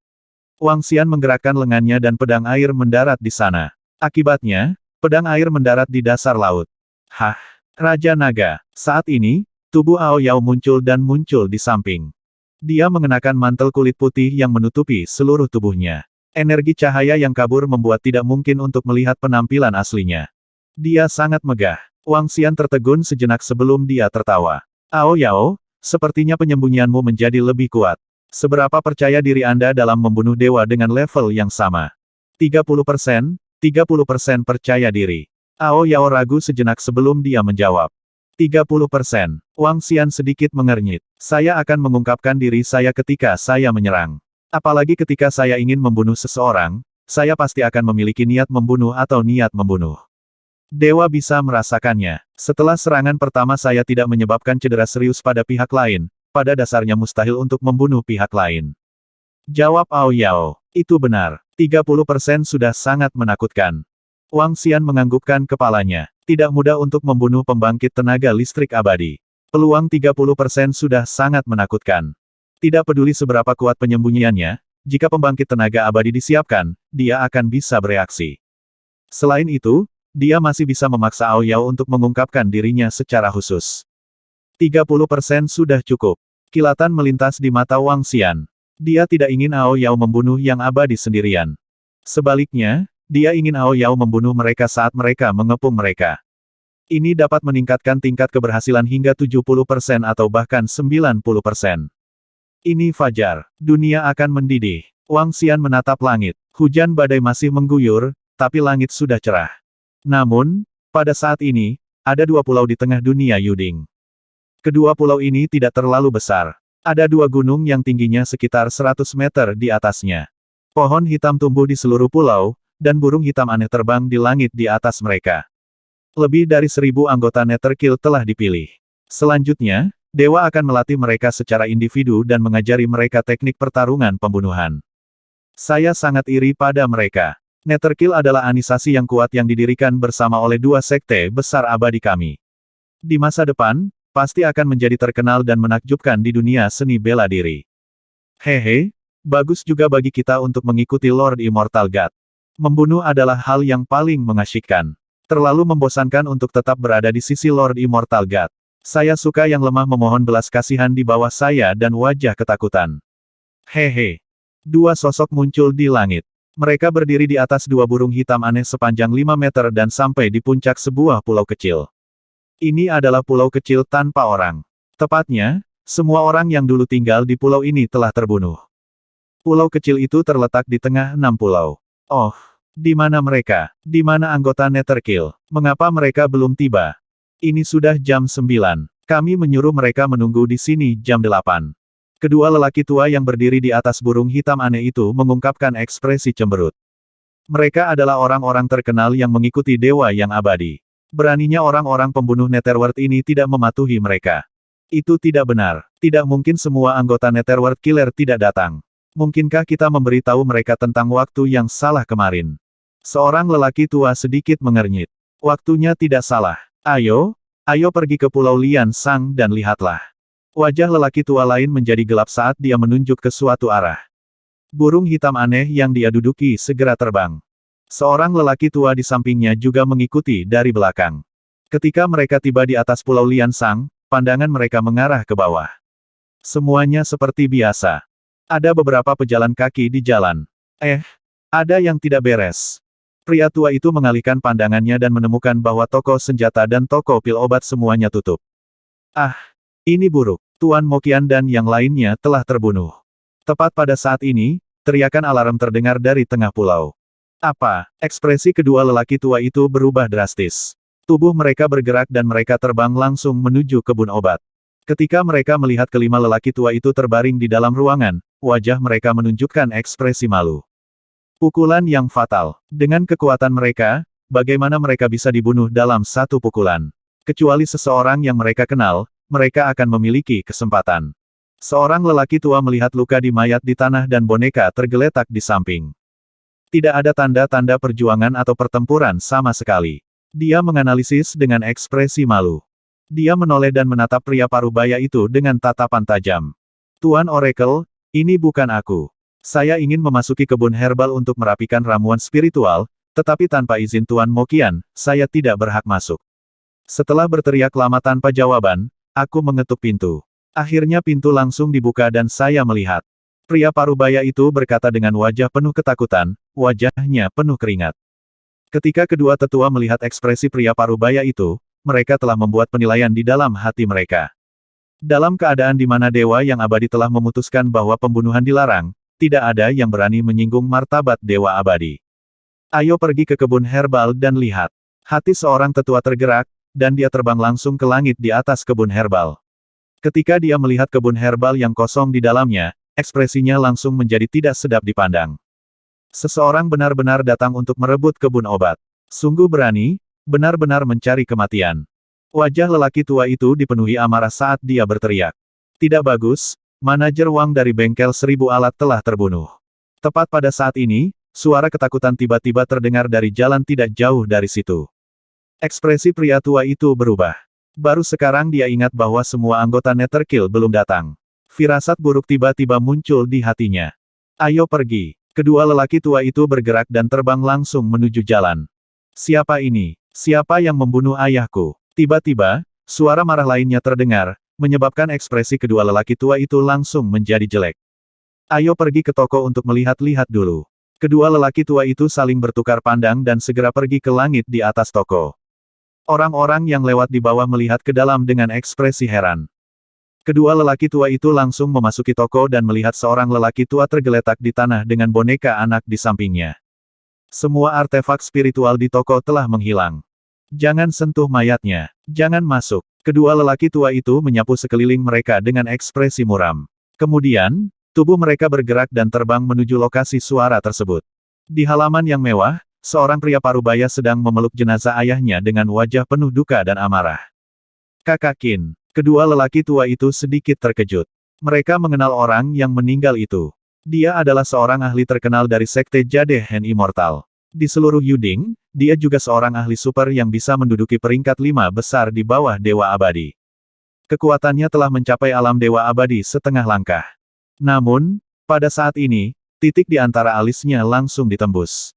Wang Xian menggerakkan lengannya dan pedang air mendarat di sana. Akibatnya, pedang air mendarat di dasar laut. Hah! Raja Naga. Saat ini, tubuh Ao Yao muncul dan muncul di samping. Dia mengenakan mantel kulit putih yang menutupi seluruh tubuhnya. Energi cahaya yang kabur membuat tidak mungkin untuk melihat penampilan aslinya. Dia sangat megah. Wang Xian tertegun sejenak sebelum dia tertawa. Ao Yao, sepertinya penyembunyianmu menjadi lebih kuat. Seberapa percaya diri Anda dalam membunuh dewa dengan level yang sama? 30%, 30% percaya diri. Ao Yao ragu sejenak sebelum dia menjawab. 30%. Wang Xian sedikit mengernyit. Saya akan mengungkapkan diri saya ketika saya menyerang. Apalagi ketika saya ingin membunuh seseorang, saya pasti akan memiliki niat membunuh atau niat membunuh. Dewa bisa merasakannya. Setelah serangan pertama saya tidak menyebabkan cedera serius pada pihak lain, pada dasarnya mustahil untuk membunuh pihak lain. Jawab Ao Yao. Itu benar. 30% sudah sangat menakutkan. Wang Xian menganggukkan kepalanya. Tidak mudah untuk membunuh pembangkit tenaga listrik abadi. Peluang 30% sudah sangat menakutkan. Tidak peduli seberapa kuat penyembunyiannya, jika pembangkit tenaga abadi disiapkan, dia akan bisa bereaksi. Selain itu, dia masih bisa memaksa Ao Yao untuk mengungkapkan dirinya secara khusus. 30% sudah cukup. Kilatan melintas di mata Wang Xian. Dia tidak ingin Ao Yao membunuh yang abadi sendirian. Sebaliknya, dia ingin Ao Yao membunuh mereka saat mereka mengepung mereka. Ini dapat meningkatkan tingkat keberhasilan hingga 70% atau bahkan 90%. Ini fajar. Dunia akan mendidih. Wang Xian menatap langit. Hujan badai masih mengguyur, tapi langit sudah cerah. Namun, pada saat ini, ada dua pulau di tengah dunia Yuding. Kedua pulau ini tidak terlalu besar. Ada dua gunung yang tingginya sekitar 100 meter di atasnya. Pohon hitam tumbuh di seluruh pulau, dan burung hitam aneh terbang di langit di atas mereka. Lebih dari 1000 anggota Netherkill telah dipilih. Selanjutnya, dewa akan melatih mereka secara individu dan mengajari mereka teknik pertarungan pembunuhan. Saya sangat iri pada mereka. Netherkill adalah anisasi yang kuat yang didirikan bersama oleh dua sekte besar abadi kami. Di masa depan, pasti akan menjadi terkenal dan menakjubkan di dunia seni bela diri. Hehe, bagus juga bagi kita untuk mengikuti Lord Immortal God. Membunuh adalah hal yang paling mengasyikkan. Terlalu membosankan untuk tetap berada di sisi Lord Immortal God. Saya suka yang lemah memohon belas kasihan di bawah saya dan wajah ketakutan. Hehe. Dua sosok muncul di langit. Mereka berdiri di atas dua burung hitam aneh sepanjang 5 meter dan sampai di puncak sebuah pulau kecil. Ini adalah pulau kecil tanpa orang. Tepatnya, semua orang yang dulu tinggal di pulau ini telah terbunuh. Pulau kecil itu terletak di tengah 6 pulau. Oh, di mana mereka? Di mana anggota Netherkill? Mengapa mereka belum tiba? Ini sudah jam 9. Kami menyuruh mereka menunggu di sini jam 8. Kedua lelaki tua yang berdiri di atas burung hitam aneh itu mengungkapkan ekspresi cemberut. Mereka adalah orang-orang terkenal yang mengikuti dewa yang abadi. Beraninya orang-orang pembunuh Netherworld ini tidak mematuhi mereka. Itu tidak benar. Tidak mungkin semua anggota Netherworld Killer tidak datang. Mungkinkah kita memberitahu mereka tentang waktu yang salah kemarin? Seorang lelaki tua sedikit mengernyit. Waktunya tidak salah. Ayo, ayo pergi ke Pulau Lian Sang dan lihatlah. Wajah lelaki tua lain menjadi gelap saat dia menunjuk ke suatu arah. Burung hitam aneh yang dia duduki segera terbang. Seorang lelaki tua di sampingnya juga mengikuti dari belakang. Ketika mereka tiba di atas Pulau Lian Sang, pandangan mereka mengarah ke bawah. Semuanya seperti biasa. Ada beberapa pejalan kaki di jalan. Ada yang tidak beres. Pria tua itu mengalihkan pandangannya dan menemukan bahwa toko senjata dan toko pil obat semuanya tutup. Ini buruk. Tuan Mokian dan yang lainnya telah terbunuh. Tepat pada saat ini, teriakan alarm terdengar dari tengah pulau. Apa? Ekspresi kedua lelaki tua itu berubah drastis. Tubuh mereka bergerak dan mereka terbang langsung menuju kebun obat. Ketika mereka melihat kelima lelaki tua itu terbaring di dalam ruangan, wajah mereka menunjukkan ekspresi malu. Pukulan yang fatal. Dengan kekuatan mereka, bagaimana mereka bisa dibunuh dalam satu pukulan? Kecuali seseorang yang mereka kenal, mereka akan memiliki kesempatan. Seorang lelaki tua melihat luka di mayat di tanah dan boneka tergeletak di samping. Tidak ada tanda-tanda perjuangan atau pertempuran sama sekali. Dia menganalisis dengan ekspresi malu. Dia menoleh dan menatap pria parubaya itu dengan tatapan tajam. Tuan Oracle, ini bukan aku. Saya ingin memasuki kebun herbal untuk merapikan ramuan spiritual, tetapi tanpa izin Tuan Mokian, saya tidak berhak masuk. Setelah berteriak lama tanpa jawaban, aku mengetuk pintu. Akhirnya pintu langsung dibuka dan saya melihat. Pria parubaya itu berkata dengan wajah penuh ketakutan, wajahnya penuh keringat. Ketika kedua tetua melihat ekspresi pria parubaya itu, mereka telah membuat penilaian di dalam hati mereka. Dalam keadaan di mana Dewa yang Abadi telah memutuskan bahwa pembunuhan dilarang, tidak ada yang berani menyinggung martabat Dewa Abadi. Ayo pergi ke kebun herbal dan lihat. Hati seorang tetua tergerak, dan dia terbang langsung ke langit di atas kebun herbal. Ketika dia melihat kebun herbal yang kosong di dalamnya, ekspresinya langsung menjadi tidak sedap dipandang. Seseorang benar-benar datang untuk merebut kebun obat. Sungguh berani, benar-benar mencari kematian. Wajah lelaki tua itu dipenuhi amarah saat dia berteriak. Tidak bagus, manajer uang dari bengkel 1000 alat telah terbunuh. Tepat pada saat ini, suara ketakutan tiba-tiba terdengar dari jalan tidak jauh dari situ. Ekspresi pria tua itu berubah. Baru sekarang dia ingat bahwa semua anggota Netherkill belum datang. Firasat buruk tiba-tiba muncul di hatinya. Ayo pergi. Kedua lelaki tua itu bergerak dan terbang langsung menuju jalan. Siapa ini? Siapa yang membunuh ayahku? Tiba-tiba, suara marah lainnya terdengar, menyebabkan ekspresi kedua lelaki tua itu langsung menjadi jelek. Ayo pergi ke toko untuk melihat-lihat dulu. Kedua lelaki tua itu saling bertukar pandang dan segera pergi ke langit di atas toko. Orang-orang yang lewat di bawah melihat ke dalam dengan ekspresi heran. Kedua lelaki tua itu langsung memasuki toko dan melihat seorang lelaki tua tergeletak di tanah dengan boneka anak di sampingnya. Semua artefak spiritual di toko telah menghilang. Jangan sentuh mayatnya. Jangan masuk. Kedua lelaki tua itu menyapu sekeliling mereka dengan ekspresi muram. Kemudian, tubuh mereka bergerak dan terbang menuju lokasi suara tersebut. Di halaman yang mewah, seorang pria parubaya sedang memeluk jenazah ayahnya dengan wajah penuh duka dan amarah. Kakak Qin. Kedua lelaki tua itu sedikit terkejut. Mereka mengenal orang yang meninggal itu. Dia adalah seorang ahli terkenal dari Sekte Jade Hen Immortal. Di seluruh Yuding, dia juga seorang ahli super yang bisa menduduki peringkat 5 besar di bawah Dewa Abadi. Kekuatannya telah mencapai alam Dewa Abadi setengah langkah. Namun, pada saat ini, titik di antara alisnya langsung ditembus.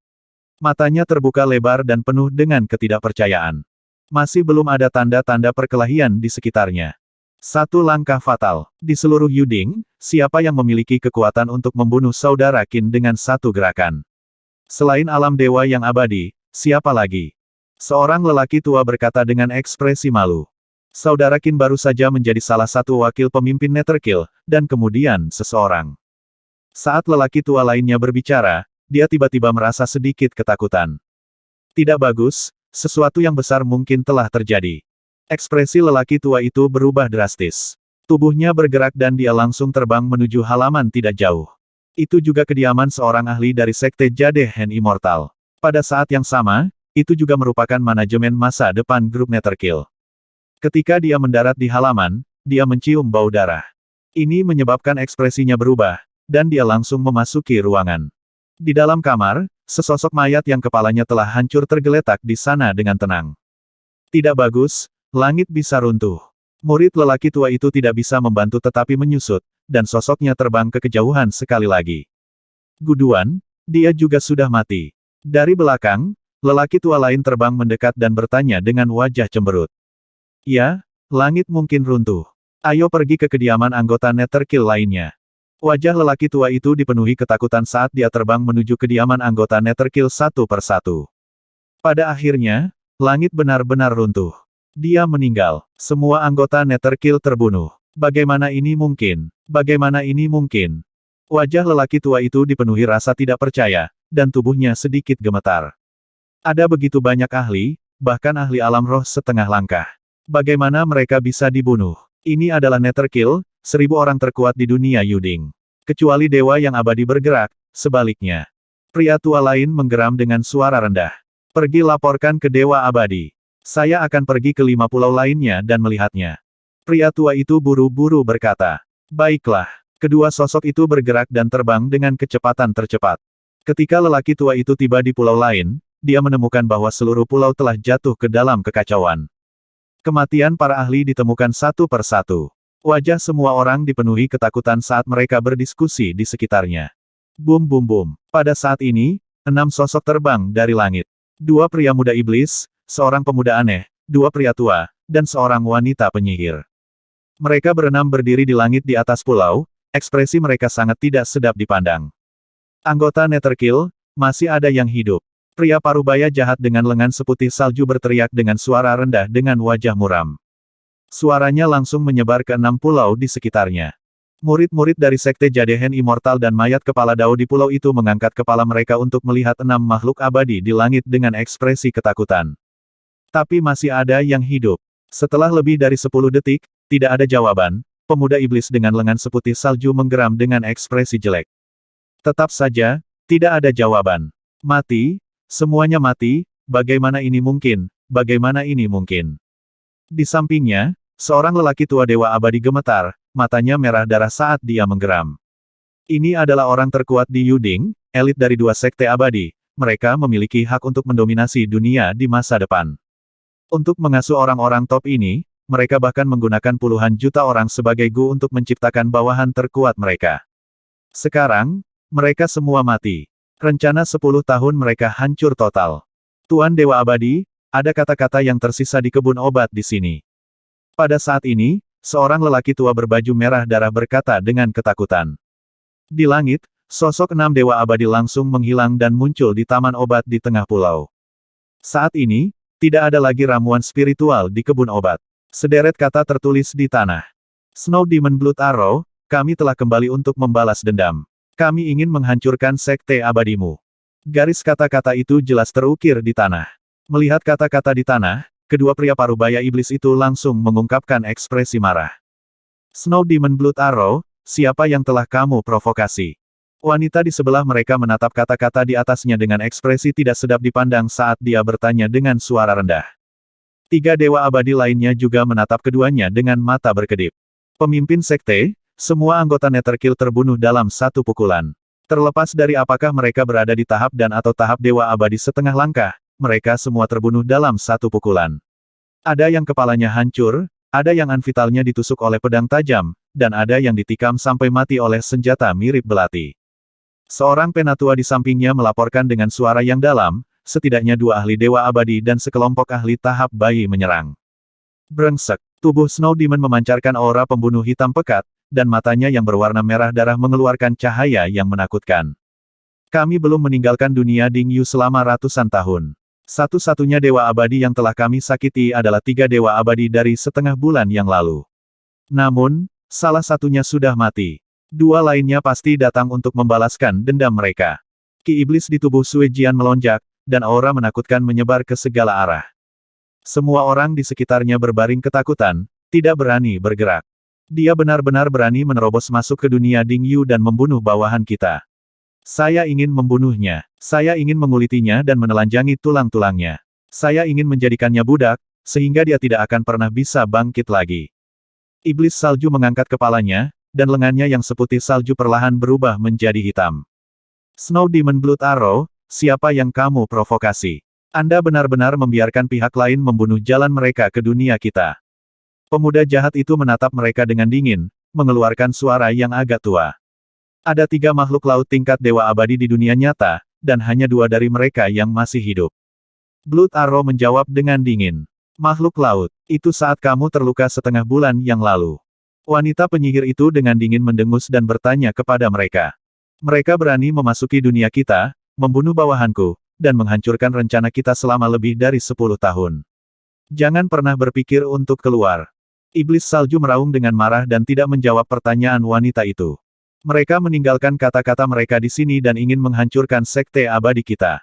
Matanya terbuka lebar dan penuh dengan ketidakpercayaan. Masih belum ada tanda-tanda perkelahian di sekitarnya. Satu langkah fatal. Di seluruh Yuding, siapa yang memiliki kekuatan untuk membunuh saudara Qin dengan satu gerakan? Selain alam dewa yang abadi, siapa lagi? Seorang lelaki tua berkata dengan ekspresi malu. Saudara Qin baru saja menjadi salah satu wakil pemimpin Netherkill, dan kemudian seseorang. Saat lelaki tua lainnya berbicara, dia tiba-tiba merasa sedikit ketakutan. Tidak bagus, sesuatu yang besar mungkin telah terjadi. Ekspresi lelaki tua itu berubah drastis. Tubuhnya bergerak dan dia langsung terbang menuju halaman tidak jauh. Itu juga kediaman seorang ahli dari Sekte Jade Hen Immortal. Pada saat yang sama, itu juga merupakan manajemen masa depan grup Netherkill. Ketika dia mendarat di halaman, dia mencium bau darah. Ini menyebabkan ekspresinya berubah, dan dia langsung memasuki ruangan. Di dalam kamar, sesosok mayat yang kepalanya telah hancur tergeletak di sana dengan tenang. Tidak bagus, langit bisa runtuh. Murid lelaki tua itu tidak bisa membantu tetapi menyusut, dan sosoknya terbang ke kejauhan sekali lagi. Guduan, dia juga sudah mati. Dari belakang, lelaki tua lain terbang mendekat dan bertanya dengan wajah cemberut. Ya, langit mungkin runtuh. Ayo pergi ke kediaman anggota Netherkill lainnya. Wajah lelaki tua itu dipenuhi ketakutan saat dia terbang menuju kediaman anggota Netherkill satu persatu. Pada akhirnya, langit benar-benar runtuh. Dia meninggal. Semua anggota Netherkill terbunuh. Bagaimana ini mungkin? Bagaimana ini mungkin? Wajah lelaki tua itu dipenuhi rasa tidak percaya, dan tubuhnya sedikit gemetar. Ada begitu banyak ahli, bahkan ahli alam roh setengah langkah. Bagaimana mereka bisa dibunuh? Ini adalah Netherkill, 1000 orang terkuat di dunia Yuding. Kecuali dewa yang abadi bergerak, sebaliknya. Pria tua lain menggeram dengan suara rendah. Pergi laporkan ke dewa abadi. Saya akan pergi ke 5 pulau lainnya dan melihatnya. Pria tua itu buru-buru berkata. Baiklah. Kedua sosok itu bergerak dan terbang dengan kecepatan tercepat. Ketika lelaki tua itu tiba di pulau lain, dia menemukan bahwa seluruh pulau telah jatuh ke dalam kekacauan. Kematian para ahli ditemukan satu persatu. Wajah semua orang dipenuhi ketakutan saat mereka berdiskusi di sekitarnya. Bum bum bum. Pada saat ini, 6 sosok terbang dari langit. 2 pria muda iblis, seorang pemuda aneh, 2 pria tua, dan seorang wanita penyihir. Mereka berenam berdiri di langit di atas pulau, ekspresi mereka sangat tidak sedap dipandang. Anggota Netherkill, masih ada yang hidup. Pria parubaya jahat dengan lengan seputih salju berteriak dengan suara rendah dengan wajah muram. Suaranya langsung menyebar ke 6 pulau di sekitarnya. Murid-murid dari Sekte Jadehen Immortal dan mayat kepala Dao di pulau itu mengangkat kepala mereka untuk melihat 6 makhluk abadi di langit dengan ekspresi ketakutan. Tapi masih ada yang hidup. Setelah lebih dari 10 detik, tidak ada jawaban, pemuda iblis dengan lengan seputih salju menggeram dengan ekspresi jelek. Tetap saja, tidak ada jawaban. Mati, semuanya mati, bagaimana ini mungkin, bagaimana ini mungkin. Di sampingnya, seorang lelaki tua dewa abadi gemetar, matanya merah darah saat dia menggeram. Ini adalah orang terkuat di Yuding, elit dari 2 sekte abadi, mereka memiliki hak untuk mendominasi dunia di masa depan. Untuk mengasuh orang-orang top ini, mereka bahkan menggunakan puluhan juta orang sebagai gu untuk menciptakan bawahan terkuat mereka. Sekarang, mereka semua mati. Rencana 10 tahun mereka hancur total. Tuan Dewa Abadi, ada kata-kata yang tersisa di kebun obat di sini. Pada saat ini, seorang lelaki tua berbaju merah darah berkata dengan ketakutan. Di langit, sosok 6 Dewa Abadi langsung menghilang dan muncul di taman obat di tengah pulau. Saat ini, tidak ada lagi ramuan spiritual di kebun obat. Sederet kata tertulis di tanah. Snow Demon Blood Arrow, kami telah kembali untuk membalas dendam. Kami ingin menghancurkan sekte abadimu. Garis kata-kata itu jelas terukir di tanah. Melihat kata-kata di tanah, kedua pria parubaya iblis itu langsung mengungkapkan ekspresi marah. Snow Demon Blood Arrow, siapa yang telah kamu provokasi? Wanita di sebelah mereka menatap kata-kata di atasnya dengan ekspresi tidak sedap dipandang saat dia bertanya dengan suara rendah. 3 dewa abadi lainnya juga menatap keduanya dengan mata berkedip. Pemimpin sekte, semua anggota Netherkill terbunuh dalam satu pukulan. Terlepas dari apakah mereka berada di tahap dan atau tahap dewa abadi setengah langkah, mereka semua terbunuh dalam satu pukulan. Ada yang kepalanya hancur, ada yang anvitalnya ditusuk oleh pedang tajam, dan ada yang ditikam sampai mati oleh senjata mirip belati. Seorang penatua di sampingnya melaporkan dengan suara yang dalam, setidaknya 2 ahli dewa abadi dan sekelompok ahli tahap bayi menyerang. Brengsek, tubuh Snow Demon memancarkan aura pembunuh hitam pekat, dan matanya yang berwarna merah darah mengeluarkan cahaya yang menakutkan. Kami belum meninggalkan dunia Ding Yu selama ratusan tahun. Satu-satunya dewa abadi yang telah kami sakiti adalah 3 dewa abadi dari setengah bulan yang lalu. Namun, salah satunya sudah mati. 2 lainnya pasti datang untuk membalaskan dendam mereka. Ki iblis di tubuh Sui Jian melonjak, dan aura menakutkan menyebar ke segala arah. Semua orang di sekitarnya berbaring ketakutan, tidak berani bergerak. Dia benar-benar berani menerobos masuk ke dunia Ding Yu dan membunuh bawahan kita. Saya ingin membunuhnya. Saya ingin mengulitinya dan menelanjangi tulang-tulangnya. Saya ingin menjadikannya budak, sehingga dia tidak akan pernah bisa bangkit lagi. Iblis salju mengangkat kepalanya, dan lengannya yang seputih salju perlahan berubah menjadi hitam. Snow Demon Blood Arrow, siapa yang kamu provokasi? Anda benar-benar membiarkan pihak lain membunuh jalan mereka ke dunia kita. Pemuda jahat itu menatap mereka dengan dingin, mengeluarkan suara yang agak tua. Ada 3 makhluk laut tingkat dewa abadi di dunia nyata, dan hanya 2 dari mereka yang masih hidup. Blood Arrow menjawab dengan dingin. Makhluk laut, itu saat kamu terluka setengah bulan yang lalu. Wanita penyihir itu dengan dingin mendengus dan bertanya kepada mereka. Mereka berani memasuki dunia kita, membunuh bawahanku, dan menghancurkan rencana kita selama lebih dari 10 tahun. Jangan pernah berpikir untuk keluar. Iblis salju meraung dengan marah dan tidak menjawab pertanyaan wanita itu. Mereka meninggalkan kata-kata mereka di sini dan ingin menghancurkan sekte abadi kita.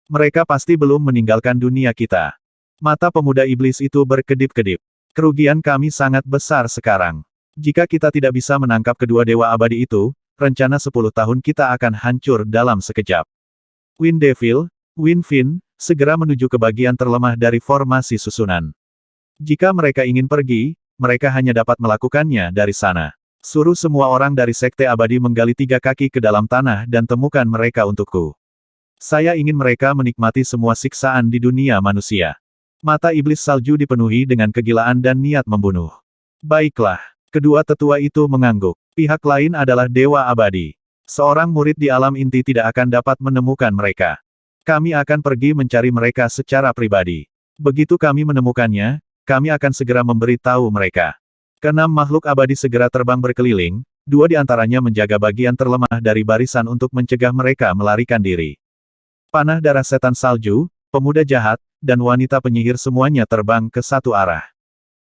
Mereka pasti belum meninggalkan dunia kita. Mata pemuda iblis itu berkedip-kedip. Kerugian kami sangat besar sekarang. Jika kita tidak bisa menangkap kedua dewa abadi itu, rencana 10 tahun kita akan hancur dalam sekejap. Wind Devil, Wind Fin, segera menuju ke bagian terlemah dari formasi susunan. Jika mereka ingin pergi, mereka hanya dapat melakukannya dari sana. Suruh semua orang dari Sekte Abadi menggali 3 kaki ke dalam tanah dan temukan mereka untukku. Saya ingin mereka menikmati semua siksaan di dunia manusia. Mata iblis salju dipenuhi dengan kegilaan dan niat membunuh. Baiklah. Kedua tetua itu mengangguk. Pihak lain adalah Dewa Abadi. Seorang murid di alam inti tidak akan dapat menemukan mereka. Kami akan pergi mencari mereka secara pribadi. Begitu kami menemukannya, kami akan segera memberitahu mereka. Keenam makhluk abadi segera terbang berkeliling, 2 di antaranya menjaga bagian terlemah dari barisan untuk mencegah mereka melarikan diri. Panah darah setan salju, pemuda jahat, dan wanita penyihir semuanya terbang ke satu arah.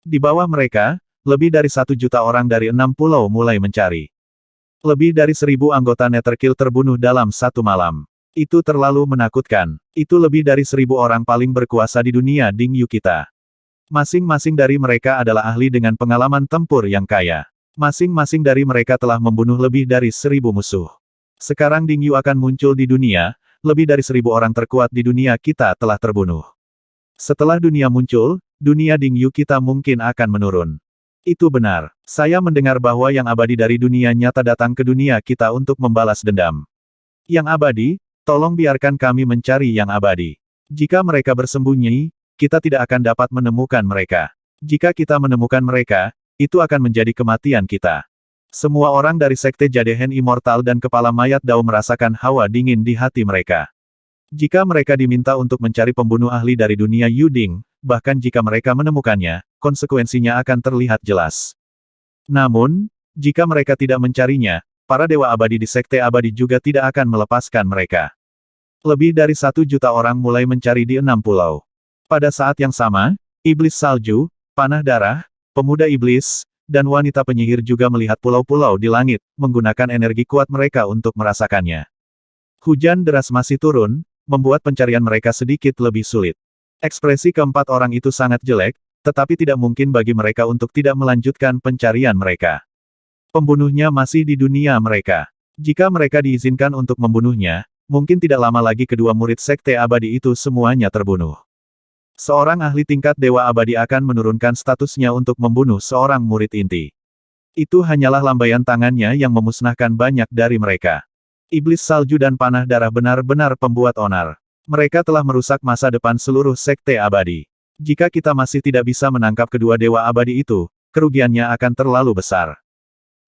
Di bawah mereka, lebih dari 1 juta orang dari 6 pulau mulai mencari. Lebih dari 1.000 anggota Netherkill terbunuh dalam satu malam. Itu terlalu menakutkan. Itu lebih dari 1.000 orang paling berkuasa di dunia Dingyu kita. Masing-masing dari mereka adalah ahli dengan pengalaman tempur yang kaya. Masing-masing dari mereka telah membunuh lebih dari 1.000 musuh. Sekarang Dingyu akan muncul di dunia, lebih dari 1.000 orang terkuat di dunia kita telah terbunuh. Setelah dunia muncul, dunia Dingyu kita mungkin akan menurun. Itu benar. Saya mendengar bahwa yang abadi dari dunia nyata datang ke dunia kita untuk membalas dendam. Yang abadi, tolong biarkan kami mencari yang abadi. Jika mereka bersembunyi, kita tidak akan dapat menemukan mereka. Jika kita menemukan mereka, itu akan menjadi kematian kita. Semua orang dari Sekte Jadehen Immortal dan Kepala Mayat Dao merasakan hawa dingin di hati mereka. Jika mereka diminta untuk mencari pembunuh ahli dari dunia Yuding, bahkan jika mereka menemukannya, konsekuensinya akan terlihat jelas. Namun, jika mereka tidak mencarinya, para dewa abadi di Sekte Abadi juga tidak akan melepaskan mereka. Lebih dari 1 juta orang mulai mencari di 6 pulau. Pada saat yang sama, Iblis Salju, Panah Darah, Pemuda Iblis, dan wanita penyihir juga melihat pulau-pulau di langit, menggunakan energi kuat mereka untuk merasakannya. Hujan deras masih turun, membuat pencarian mereka sedikit lebih sulit. Ekspresi keempat orang itu sangat jelek, tetapi tidak mungkin bagi mereka untuk tidak melanjutkan pencarian mereka. Pembunuhnya masih di dunia mereka. Jika mereka diizinkan untuk membunuhnya, mungkin tidak lama lagi kedua murid Sekte Abadi itu semuanya terbunuh. Seorang ahli tingkat Dewa Abadi akan menurunkan statusnya untuk membunuh seorang murid inti. Itu hanyalah lambaian tangannya yang memusnahkan banyak dari mereka. Iblis Salju dan Panah Darah benar-benar pembuat onar. Mereka telah merusak masa depan seluruh Sekte Abadi. Jika kita masih tidak bisa menangkap kedua Dewa Abadi itu, kerugiannya akan terlalu besar.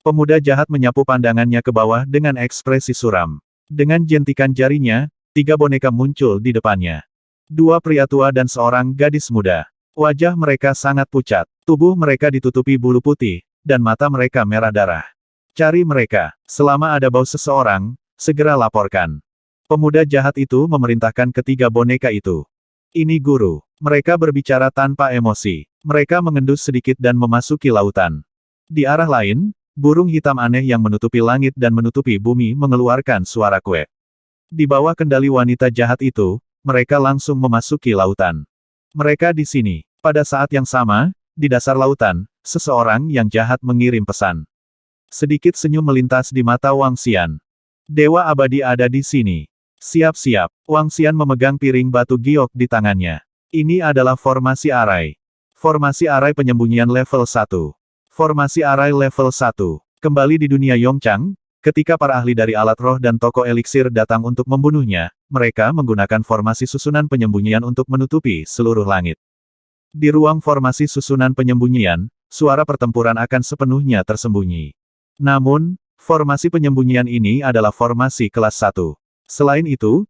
Pemuda jahat menyapu pandangannya ke bawah dengan ekspresi suram. Dengan jentikan jarinya, 3 boneka muncul di depannya. 2 pria tua dan seorang gadis muda. Wajah mereka sangat pucat, tubuh mereka ditutupi bulu putih, dan mata mereka merah darah. Cari mereka. Selama ada bau seseorang, segera laporkan. Pemuda jahat itu memerintahkan ketiga boneka itu. Ini guru. Mereka berbicara tanpa emosi. Mereka mengendus sedikit dan memasuki lautan. Di arah lain, burung hitam aneh yang menutupi langit dan menutupi bumi mengeluarkan suara kuek. Di bawah kendali wanita jahat itu, mereka langsung memasuki lautan. Mereka di sini. Pada saat yang sama, di dasar lautan, seseorang yang jahat mengirim pesan. Sedikit senyum melintas di mata Wang Xian. Dewa Abadi ada di sini. Siap-siap. Wang Xian memegang piring batu giok di tangannya. Ini adalah formasi arai. Formasi arai penyembunyian level 1. Formasi arai level 1. Kembali di dunia Yongchang, ketika para ahli dari alat roh dan toko eliksir datang untuk membunuhnya, mereka menggunakan formasi susunan penyembunyian untuk menutupi seluruh langit. Di ruang formasi susunan penyembunyian, suara pertempuran akan sepenuhnya tersembunyi. Namun, formasi penyembunyian ini adalah formasi kelas 1. Selain itu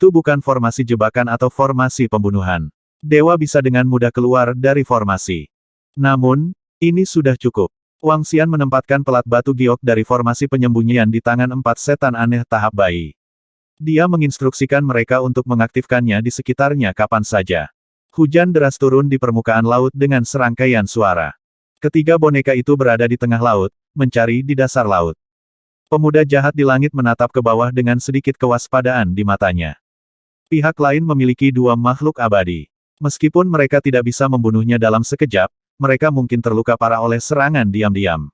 bukan formasi jebakan atau formasi pembunuhan. Dewa bisa dengan mudah keluar dari formasi. Namun, ini sudah cukup. Wang Xian menempatkan pelat batu giok dari formasi penyembunyian di tangan 4 setan aneh tahap bayi. Dia menginstruksikan mereka untuk mengaktifkannya di sekitarnya kapan saja. Hujan deras turun di permukaan laut dengan serangkaian suara. Ketiga boneka itu berada di tengah laut, mencari di dasar laut. Pemuda jahat di langit menatap ke bawah dengan sedikit kewaspadaan di matanya. Pihak lain memiliki 2 makhluk abadi. Meskipun mereka tidak bisa membunuhnya dalam sekejap, mereka mungkin terluka parah oleh serangan diam-diam.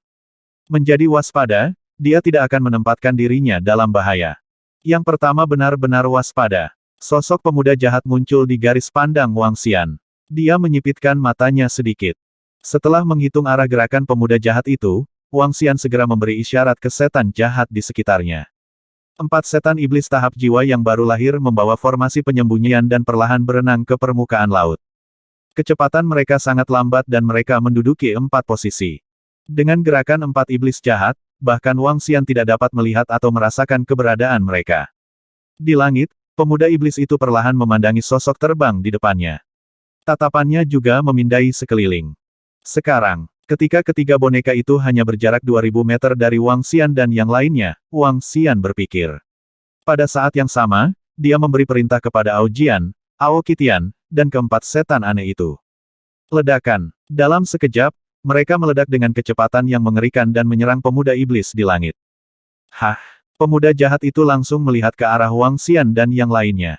Menjadi waspada, dia tidak akan menempatkan dirinya dalam bahaya. Yang pertama benar-benar waspada. Sosok pemuda jahat muncul di garis pandang Wang Xian. Dia menyipitkan matanya sedikit. Setelah menghitung arah gerakan pemuda jahat itu, Wang Xian segera memberi isyarat ke setan jahat di sekitarnya. 4 setan iblis tahap jiwa yang baru lahir membawa formasi penyembunyian dan perlahan berenang ke permukaan laut. Kecepatan mereka sangat lambat dan mereka menduduki 4 posisi. Dengan gerakan 4 iblis jahat, bahkan Wang Xian tidak dapat melihat atau merasakan keberadaan mereka. Di langit, pemuda iblis itu perlahan memandangi sosok terbang di depannya. Tatapannya juga memindai sekeliling. Sekarang, ketika ketiga boneka itu hanya berjarak 2000 meter dari Wang Xian dan yang lainnya, Wang Xian berpikir. Pada saat yang sama, dia memberi perintah kepada Ao Jian, Ao Qitian, dan keempat setan aneh itu. Ledakan. Dalam sekejap, mereka meledak dengan kecepatan yang mengerikan dan menyerang pemuda iblis di langit. Hah! Pemuda jahat itu langsung melihat ke arah Wang Xian dan yang lainnya.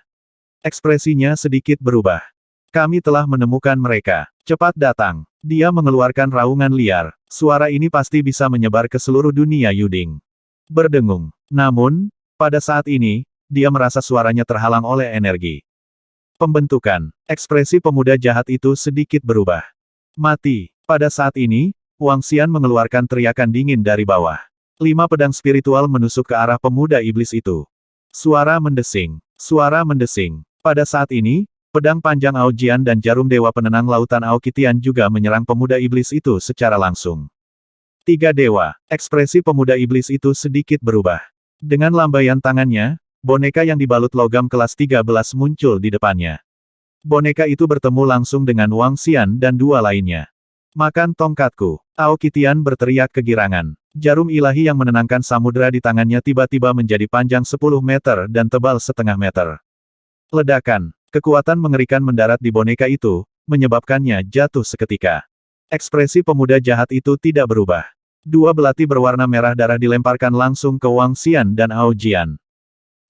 Ekspresinya sedikit berubah. Kami telah menemukan mereka. Cepat datang. Dia mengeluarkan raungan liar. Suara ini pasti bisa menyebar ke seluruh dunia Yuding. Berdengung. Namun, pada saat ini, dia merasa suaranya terhalang oleh energi. Pembentukan. Ekspresi pemuda jahat itu sedikit berubah. Mati. Pada saat ini, Wang Xian mengeluarkan teriakan dingin dari bawah. 5 pedang spiritual menusuk ke arah pemuda iblis itu. Suara mendesing. Suara mendesing. Pada saat ini, pedang panjang Ao Jian dan jarum dewa penenang lautan Ao Qitian juga menyerang pemuda iblis itu secara langsung. 3 dewa. Ekspresi pemuda iblis itu sedikit berubah. Dengan lambaian tangannya, boneka yang dibalut logam kelas 13 muncul di depannya. Boneka itu bertemu langsung dengan Wang Xian dan 2 lainnya. Makan tongkatku. Ao Qitian berteriak kegirangan. Jarum ilahi yang menenangkan samudera di tangannya tiba-tiba menjadi panjang 10 meter dan tebal setengah meter. Ledakan. Kekuatan mengerikan mendarat di boneka itu, menyebabkannya jatuh seketika. Ekspresi pemuda jahat itu tidak berubah. 2 belati berwarna merah darah dilemparkan langsung ke Wang Xian dan Ao Jian.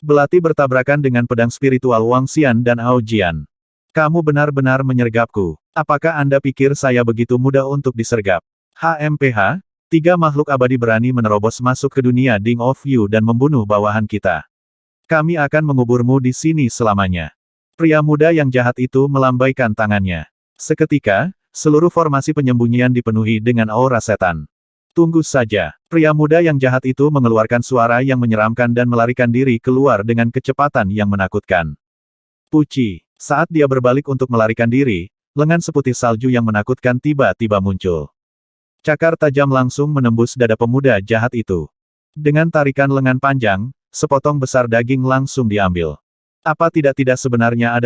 Belati bertabrakan dengan pedang spiritual Wang Xian dan Ao Jian. Kamu benar-benar menyergapku. Apakah Anda pikir saya begitu mudah untuk disergap? HMPH, 3 makhluk abadi berani menerobos masuk ke dunia Ding of Yu dan membunuh bawahan kita. Kami akan menguburmu di sini selamanya. Pria muda yang jahat itu melambaikan tangannya. Seketika, seluruh formasi penyembunyian dipenuhi dengan aura setan. Tunggu saja. Pria muda yang jahat itu mengeluarkan suara yang menyeramkan dan melarikan diri keluar dengan kecepatan yang menakutkan. Puci. Saat dia berbalik untuk melarikan diri, lengan seputih salju yang menakutkan tiba-tiba muncul. Cakar tajam langsung menembus dada pemuda jahat itu. Dengan tarikan lengan panjang, sepotong besar daging langsung diambil. Apa tidak sebenarnya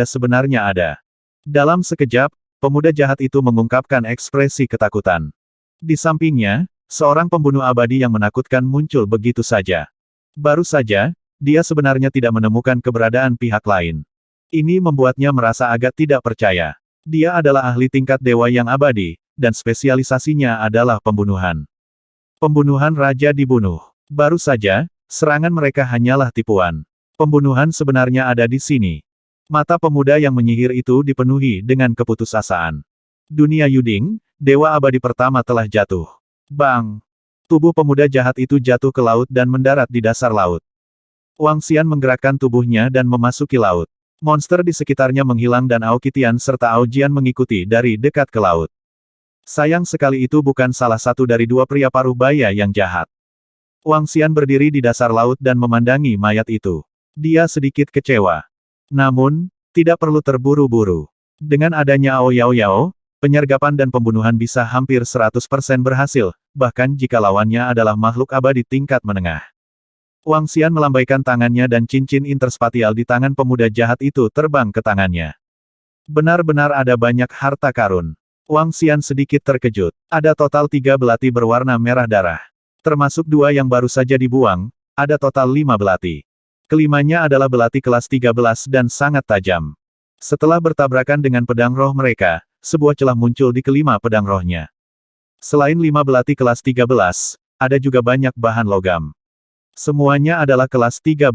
ada. Dalam sekejap, pemuda jahat itu mengungkapkan ekspresi ketakutan. Di sampingnya, seorang pembunuh abadi yang menakutkan muncul begitu saja. Baru saja, dia sebenarnya tidak menemukan keberadaan pihak lain. Ini membuatnya merasa agak tidak percaya. Dia adalah ahli tingkat dewa yang abadi, dan spesialisasinya adalah pembunuhan. Pembunuhan raja dibunuh. Baru saja, serangan mereka hanyalah tipuan. Pembunuhan sebenarnya ada di sini. Mata pemuda yang menyihir itu dipenuhi dengan keputusasaan. Dunia Yuding, dewa abadi pertama telah jatuh. Bang! Tubuh pemuda jahat itu jatuh ke laut dan mendarat di dasar laut. Wang Xian menggerakkan tubuhnya dan memasuki laut. Monster di sekitarnya menghilang dan Ao Qitian serta Ao Jian mengikuti dari dekat ke laut. Sayang sekali itu bukan salah satu dari 2 pria paruh baya yang jahat. Wang Xian berdiri di dasar laut dan memandangi mayat itu. Dia sedikit kecewa. Namun, tidak perlu terburu-buru. Dengan adanya Ao Yao Yao, penyergapan dan pembunuhan bisa hampir 100% berhasil, bahkan jika lawannya adalah makhluk abadi tingkat menengah. Wang Xian melambaikan tangannya dan cincin interspatial di tangan pemuda jahat itu terbang ke tangannya. Benar-benar ada banyak harta karun. Wang Xian sedikit terkejut. Ada total 3 belati berwarna merah darah. Termasuk 2 yang baru saja dibuang, ada total 5 belati. Kelimanya adalah belati kelas 13 dan sangat tajam. Setelah bertabrakan dengan pedang roh mereka, sebuah celah muncul di kelima pedang rohnya. Selain 5 belati kelas 13, ada juga banyak bahan logam. Semuanya adalah kelas 13.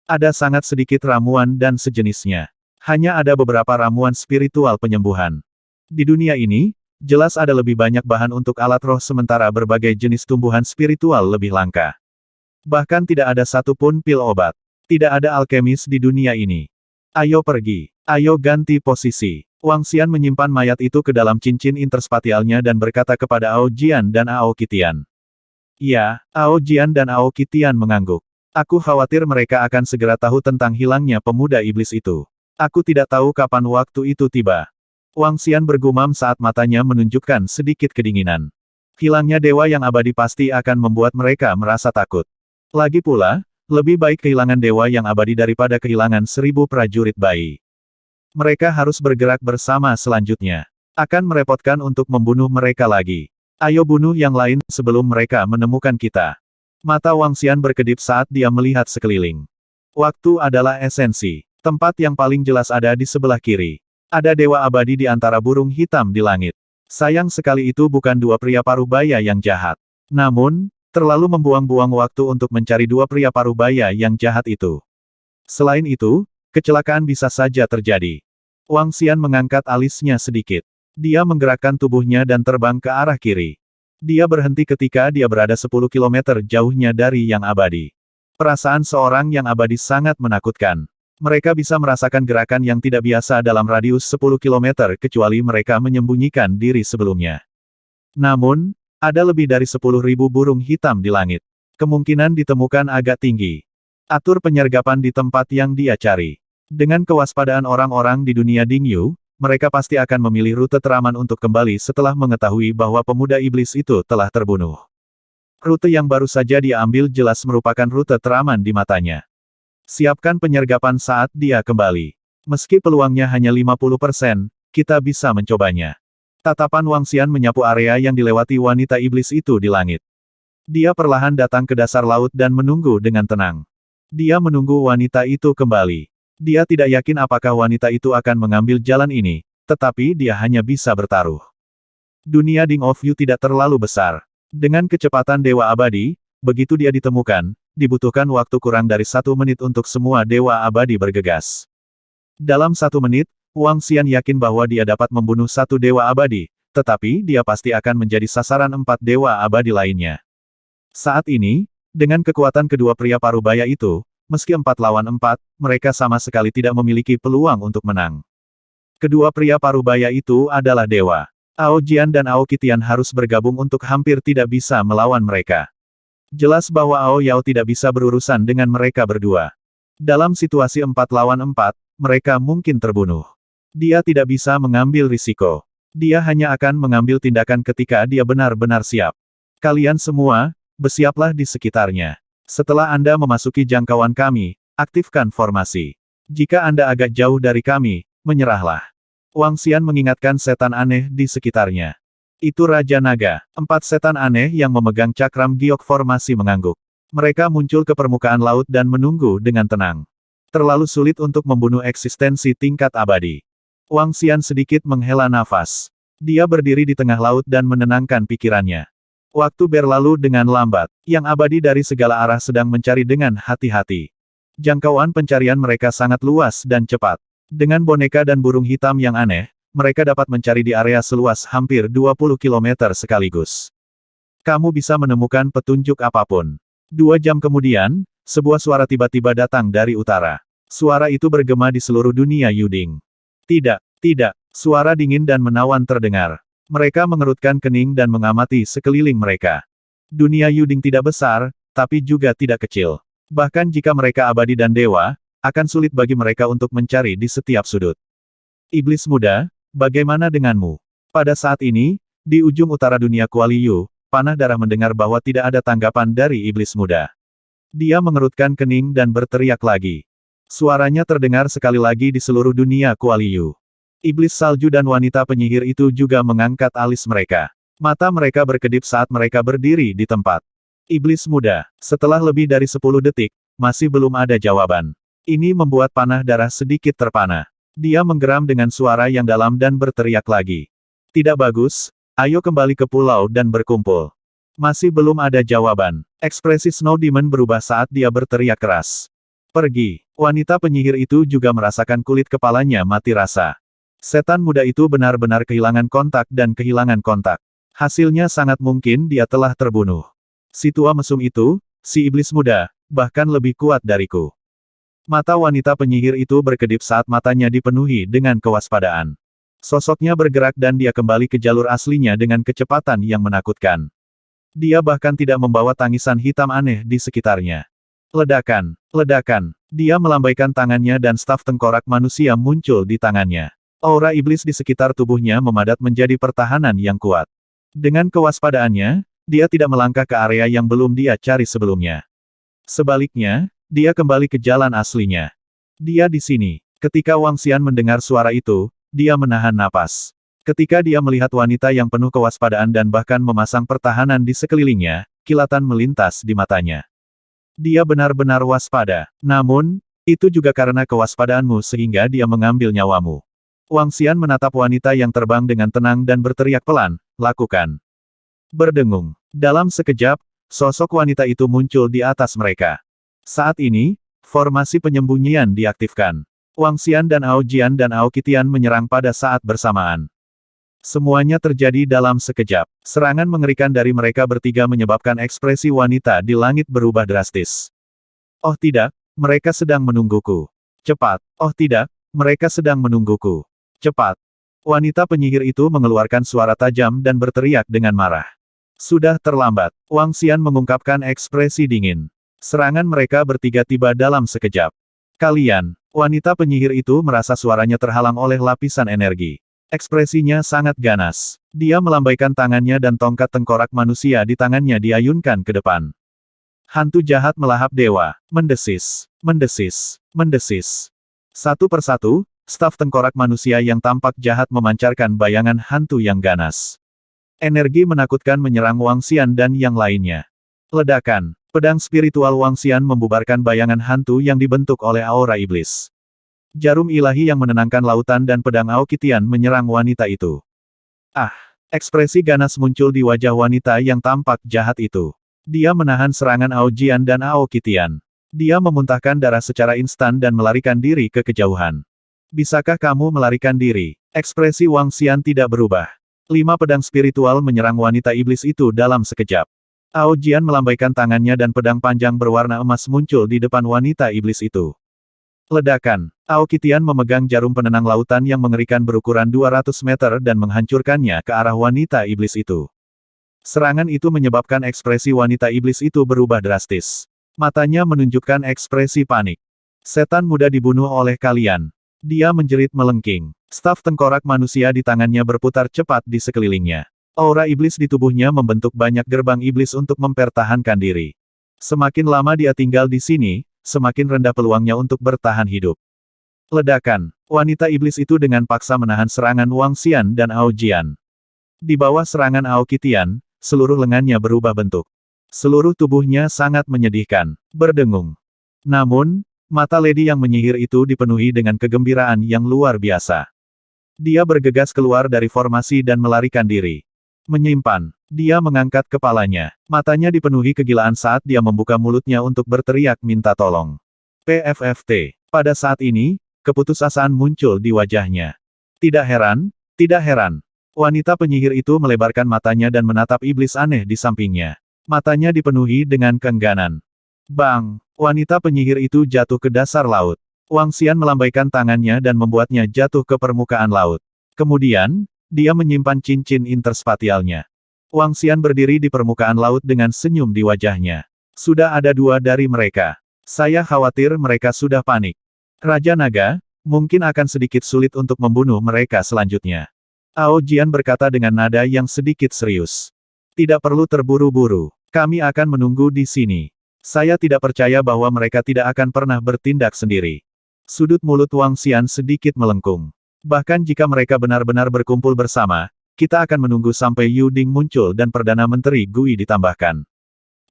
Ada sangat sedikit ramuan dan sejenisnya. Hanya ada beberapa ramuan spiritual penyembuhan. Di dunia ini, jelas ada lebih banyak bahan untuk alat roh sementara berbagai jenis tumbuhan spiritual lebih langka. Bahkan tidak ada satupun pil obat. Tidak ada alkemis di dunia ini. Ayo pergi. Ayo ganti posisi. Wang Xian menyimpan mayat itu ke dalam cincin interspatialnya dan berkata kepada Ao Jian dan Ao Qitian. Ya, Ao Jian dan Ao Qitian mengangguk. Aku khawatir mereka akan segera tahu tentang hilangnya pemuda iblis itu. Aku tidak tahu kapan waktu itu tiba. Wang Xian bergumam saat matanya menunjukkan sedikit kedinginan. Hilangnya dewa yang abadi pasti akan membuat mereka merasa takut. Lagi pula, lebih baik kehilangan dewa yang abadi daripada kehilangan 1000 prajurit bayi. Mereka harus bergerak bersama selanjutnya. Akan merepotkan untuk membunuh mereka lagi. Ayo bunuh yang lain sebelum mereka menemukan kita. Mata Wang Xian berkedip saat dia melihat sekeliling. Waktu adalah esensi. Tempat yang paling jelas ada di sebelah kiri. Ada dewa abadi di antara burung hitam di langit. Sayang sekali itu bukan dua pria parubaya yang jahat. Namun, terlalu membuang-buang waktu untuk mencari dua pria parubaya yang jahat itu. Selain itu, kecelakaan bisa saja terjadi. Wang Xian mengangkat alisnya sedikit. Dia menggerakkan tubuhnya dan terbang ke arah kiri. Dia berhenti ketika dia berada 10 kilometer jauhnya dari yang abadi. Perasaan seorang yang abadi sangat menakutkan. Mereka bisa merasakan gerakan yang tidak biasa dalam radius 10 km kecuali mereka menyembunyikan diri sebelumnya. Namun, ada lebih dari 10.000 burung hitam di langit. Kemungkinan ditemukan agak tinggi. Atur penyergapan di tempat yang dia cari. Dengan kewaspadaan orang-orang di dunia Dingyu, mereka pasti akan memilih rute teraman untuk kembali setelah mengetahui bahwa pemuda iblis itu telah terbunuh. Rute yang baru saja dia ambil jelas merupakan rute teraman di matanya. Siapkan penyergapan saat dia kembali. Meski peluangnya hanya 50%, kita bisa mencobanya. Tatapan Wang Xian menyapu area yang dilewati wanita iblis itu di langit. Dia perlahan datang ke dasar laut dan menunggu dengan tenang. Dia menunggu wanita itu kembali. Dia tidak yakin apakah wanita itu akan mengambil jalan ini, tetapi dia hanya bisa bertaruh. Dunia Ding of Yu tidak terlalu besar. Dengan kecepatan dewa abadi, begitu dia ditemukan, dibutuhkan waktu kurang dari 1 menit untuk semua dewa abadi bergegas. Dalam 1 menit, Wang Xian yakin bahwa dia dapat membunuh 1 dewa abadi, tetapi dia pasti akan menjadi sasaran 4 dewa abadi lainnya. Saat ini, dengan kekuatan kedua pria parubaya itu, meski 4 lawan 4, mereka sama sekali tidak memiliki peluang untuk menang. Kedua pria parubaya itu adalah dewa. Ao Jian dan Ao Qitian harus bergabung untuk hampir tidak bisa melawan mereka. Jelas bahwa Ao Yao tidak bisa berurusan dengan mereka berdua. Dalam situasi 4 lawan 4, mereka mungkin terbunuh. Dia tidak bisa mengambil risiko. Dia hanya akan mengambil tindakan ketika dia benar-benar siap. Kalian semua, bersiaplah di sekitarnya. Setelah Anda memasuki jangkauan kami, aktifkan formasi. Jika Anda agak jauh dari kami, menyerahlah. Wang Xian mengingatkan setan aneh di sekitarnya. Itu Raja Naga. 4 setan aneh yang memegang cakram giok formasi mengangguk. Mereka muncul ke permukaan laut dan menunggu dengan tenang. Terlalu sulit untuk membunuh eksistensi tingkat abadi. Wang Xian sedikit menghela nafas. Dia berdiri di tengah laut dan menenangkan pikirannya. Waktu berlalu dengan lambat. Yang abadi dari segala arah sedang mencari dengan hati-hati. Jangkauan pencarian mereka sangat luas dan cepat. Dengan boneka dan burung hitam yang aneh, mereka dapat mencari di area seluas hampir 20 km sekaligus. Kamu bisa menemukan petunjuk apapun. 2 jam kemudian, sebuah suara tiba-tiba datang dari utara. Suara itu bergema di seluruh dunia Yuding. Tidak, tidak, suara dingin dan menawan terdengar. Mereka mengerutkan kening dan mengamati sekeliling mereka. Dunia Yuding tidak besar, tapi juga tidak kecil. Bahkan jika mereka abadi dan dewa, akan sulit bagi mereka untuk mencari di setiap sudut. Iblis muda, bagaimana denganmu? Pada saat ini, di ujung utara dunia Kuali Yu, panah darah mendengar bahwa tidak ada tanggapan dari iblis muda. Dia mengerutkan kening dan berteriak lagi. Suaranya terdengar sekali lagi di seluruh dunia Kuali Yu. Iblis salju dan wanita penyihir itu juga mengangkat alis mereka. Mata mereka berkedip saat mereka berdiri di tempat. Iblis muda, setelah lebih dari 10 detik, masih belum ada jawaban. Ini membuat panah darah sedikit terpana. Dia menggeram dengan suara yang dalam dan berteriak lagi. Tidak bagus, ayo kembali ke pulau dan berkumpul. Masih belum ada jawaban. Ekspresi Snow Demon berubah saat dia berteriak keras. Pergi. Wanita penyihir itu juga merasakan kulit kepalanya mati rasa. Setan muda itu benar-benar kehilangan kontak dan kehilangan kontak. Hasilnya sangat mungkin dia telah terbunuh. Si tua mesum itu, si iblis muda, bahkan lebih kuat dariku. Mata wanita penyihir itu berkedip saat matanya dipenuhi dengan kewaspadaan. Sosoknya bergerak dan dia kembali ke jalur aslinya dengan kecepatan yang menakutkan. Dia bahkan tidak membawa tangisan hitam aneh di sekitarnya. Ledakan, ledakan. Dia melambaikan tangannya dan staf tengkorak manusia muncul di tangannya. Aura iblis di sekitar tubuhnya memadat menjadi pertahanan yang kuat. Dengan kewaspadaannya, dia tidak melangkah ke area yang belum dia cari sebelumnya. Sebaliknya, dia kembali ke jalan aslinya. Dia di sini. Ketika Wang Xian mendengar suara itu, dia menahan napas. Ketika dia melihat wanita yang penuh kewaspadaan dan bahkan memasang pertahanan di sekelilingnya, kilatan melintas di matanya. Dia benar-benar waspada. Namun, Itu juga karena kewaspadaanmu sehingga dia mengambil nyawamu. Wang Xian menatap wanita yang terbang dengan tenang dan berteriak pelan, lakukan. Berdengung. Dalam sekejap, sosok wanita itu muncul di atas mereka. Saat ini, formasi penyembunyian diaktifkan. Wang Xian dan Ao Jian dan Ao Qitian menyerang pada saat bersamaan. Semuanya terjadi dalam sekejap. Serangan mengerikan dari mereka bertiga menyebabkan ekspresi wanita di langit berubah drastis. Oh tidak, mereka sedang menungguku. Cepat. Oh tidak, mereka sedang menungguku. Cepat. Wanita penyihir itu mengeluarkan suara tajam dan berteriak dengan marah. Sudah terlambat. Wang Xian mengungkapkan ekspresi dingin. Serangan mereka bertiga tiba dalam sekejap. Kalian, wanita penyihir itu merasa suaranya terhalang oleh lapisan energi. Ekspresinya sangat ganas. Dia melambaikan tangannya dan tongkat tengkorak manusia di tangannya diayunkan ke depan. Hantu jahat melahap dewa. Mendesis. Mendesis. Mendesis. Satu persatu, staf tengkorak manusia yang tampak jahat memancarkan bayangan hantu yang ganas. Energi menakutkan menyerang Wang Xian dan yang lainnya. Ledakan. Pedang spiritual Wang Xian membubarkan bayangan hantu yang dibentuk oleh aura iblis. Jarum ilahi yang menenangkan lautan dan pedang Ao Qitian menyerang wanita itu. Ah! Ekspresi ganas muncul di wajah wanita yang tampak jahat itu. Dia menahan serangan Ao Jian dan Ao Qitian. Dia memuntahkan darah secara instan dan melarikan diri ke kejauhan. Bisakah kamu melarikan diri? Ekspresi Wang Xian tidak berubah. 5 pedang spiritual menyerang wanita iblis itu dalam sekejap. Ao Jian melambaikan tangannya dan pedang panjang berwarna emas muncul di depan wanita iblis itu. Ledakan. Ao Qitian memegang jarum penenang lautan yang mengerikan berukuran 200 meter dan menghancurkannya ke arah wanita iblis itu. Serangan itu menyebabkan ekspresi wanita iblis itu berubah drastis. Matanya menunjukkan ekspresi panik. Setan muda dibunuh oleh kalian. Dia menjerit melengking. Staf tengkorak manusia di tangannya berputar cepat di sekelilingnya. Aura iblis di tubuhnya membentuk banyak gerbang iblis untuk mempertahankan diri. Semakin lama dia tinggal di sini, semakin rendah peluangnya untuk bertahan hidup. Ledakan. Wanita iblis itu dengan paksa menahan serangan Wang Xian dan Ao Jian. Di bawah serangan Ao Qitian, seluruh lengannya berubah bentuk. Seluruh tubuhnya sangat menyedihkan, berdengung. Namun, mata lady yang menyihir itu dipenuhi dengan kegembiraan yang luar biasa. Dia bergegas keluar dari formasi dan melarikan diri. Menyimpan. Dia mengangkat kepalanya. Matanya dipenuhi kegilaan saat dia membuka mulutnya untuk berteriak minta tolong. PFFT. Pada saat ini, keputusasaan muncul di wajahnya. Tidak heran, tidak heran. Wanita penyihir itu melebarkan matanya dan menatap iblis aneh di sampingnya. Matanya dipenuhi dengan keengganan. Bang! Wanita penyihir itu jatuh ke dasar laut. Wang Xian melambaikan tangannya dan membuatnya jatuh ke permukaan laut. Kemudian, dia menyimpan cincin interspatialnya. Wang Xian berdiri di permukaan laut dengan senyum di wajahnya. Sudah ada 2 dari mereka. Saya khawatir mereka sudah panik. Raja Naga, mungkin akan sedikit sulit untuk membunuh mereka selanjutnya. Ao Jian berkata dengan nada yang sedikit serius. Tidak perlu terburu-buru. Kami akan menunggu di sini. Saya tidak percaya bahwa mereka tidak akan pernah bertindak sendiri. Sudut mulut Wang Xian sedikit melengkung. Bahkan jika mereka benar-benar berkumpul bersama, kita akan menunggu sampai Yu Ding muncul dan Perdana Menteri Gui ditambahkan.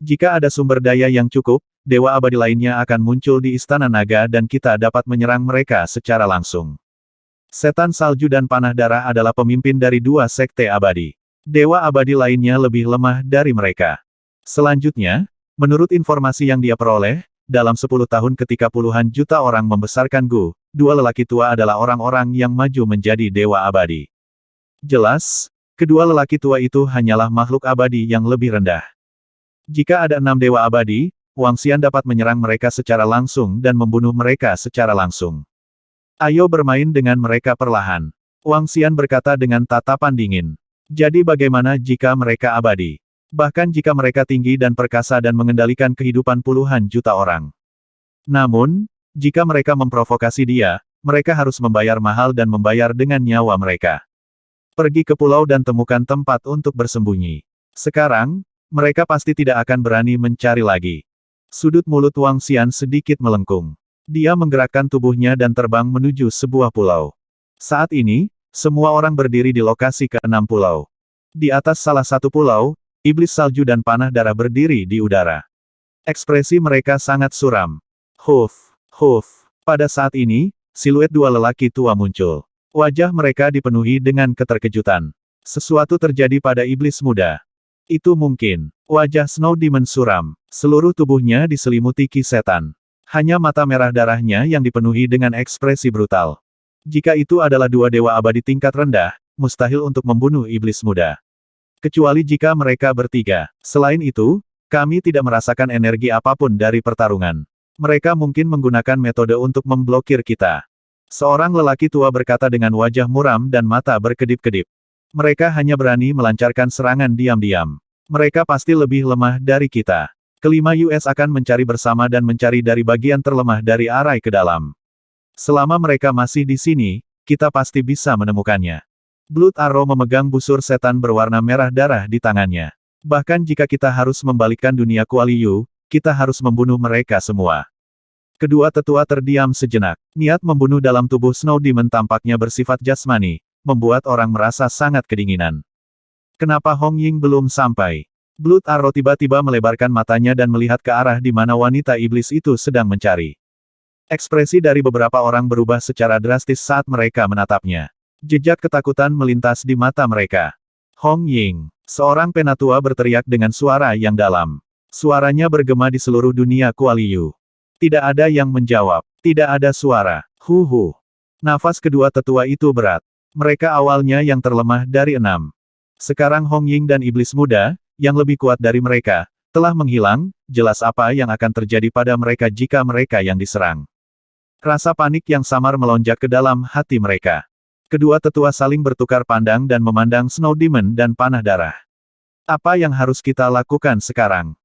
Jika ada sumber daya yang cukup, Dewa Abadi lainnya akan muncul di Istana Naga dan kita dapat menyerang mereka secara langsung. Setan Salju dan Panah Darah adalah pemimpin dari 2 sekte abadi. Dewa Abadi lainnya lebih lemah dari mereka. Selanjutnya, menurut informasi yang dia peroleh, dalam 10 tahun ketika puluhan juta orang membesarkan Gu, 2 lelaki tua adalah orang-orang yang maju menjadi Dewa Abadi. Jelas, kedua lelaki tua itu hanyalah makhluk abadi yang lebih rendah. Jika ada 6 Dewa Abadi, Wang Xian dapat menyerang mereka secara langsung dan membunuh mereka secara langsung. Ayo bermain dengan mereka perlahan. Wang Xian berkata dengan tatapan dingin. Jadi bagaimana jika mereka abadi? Bahkan jika mereka tinggi dan perkasa dan mengendalikan kehidupan puluhan juta orang. Namun, jika mereka memprovokasi dia, mereka harus membayar mahal dan membayar dengan nyawa mereka. Pergi ke pulau dan temukan tempat untuk bersembunyi. Sekarang, mereka pasti tidak akan berani mencari lagi. Sudut mulut Wang Xian sedikit melengkung. Dia menggerakkan tubuhnya dan terbang menuju sebuah pulau. Saat ini, semua orang berdiri di lokasi ke-6 pulau. Di atas salah satu pulau, Iblis Salju dan Panah Darah berdiri di udara. Ekspresi mereka sangat suram. Huf, huf. Pada saat ini, siluet dua lelaki tua muncul. Wajah mereka dipenuhi dengan keterkejutan. Sesuatu terjadi pada iblis muda. Itu mungkin. Wajah Snow Demon suram. Seluruh tubuhnya diselimuti ki setan. Hanya mata merah darahnya yang dipenuhi dengan ekspresi brutal. Jika itu adalah dua dewa abadi tingkat rendah, mustahil untuk membunuh iblis muda. Kecuali jika mereka bertiga. Selain itu, kami tidak merasakan energi apapun dari pertarungan. Mereka mungkin menggunakan metode untuk memblokir kita. Seorang lelaki tua berkata dengan wajah muram dan mata berkedip-kedip. Mereka hanya berani melancarkan serangan diam-diam. Mereka pasti lebih lemah dari kita. Kelima US akan mencari bersama dan mencari dari bagian terlemah dari arai ke dalam. Selama mereka masih di sini, kita pasti bisa menemukannya. Blood Arrow memegang busur setan berwarna merah darah di tangannya. Bahkan jika kita harus membalikkan dunia Kuali Yu, kita harus membunuh mereka semua. Kedua tetua terdiam sejenak. Niat membunuh dalam tubuh Snow Demon tampaknya bersifat jasmani, membuat orang merasa sangat kedinginan. Kenapa Hong Ying belum sampai? Blood Arrow tiba-tiba melebarkan matanya dan melihat ke arah di mana wanita iblis itu sedang mencari. Ekspresi dari beberapa orang berubah secara drastis saat mereka menatapnya. Jejak ketakutan melintas di mata mereka. Hong Ying, seorang penatua berteriak dengan suara yang dalam. Suaranya bergema di seluruh dunia Kuali Yu. Tidak ada yang menjawab. Tidak ada suara. Huhu. Nafas kedua tetua itu berat. Mereka awalnya yang terlemah dari 6. Sekarang Hong Ying dan iblis muda, yang lebih kuat dari mereka, telah menghilang. Jelas apa yang akan terjadi pada mereka jika mereka yang diserang. Rasa panik yang samar melonjak ke dalam hati mereka. Kedua tetua saling bertukar pandang dan memandang Snow Demon dan panah darah. Apa yang harus kita lakukan sekarang?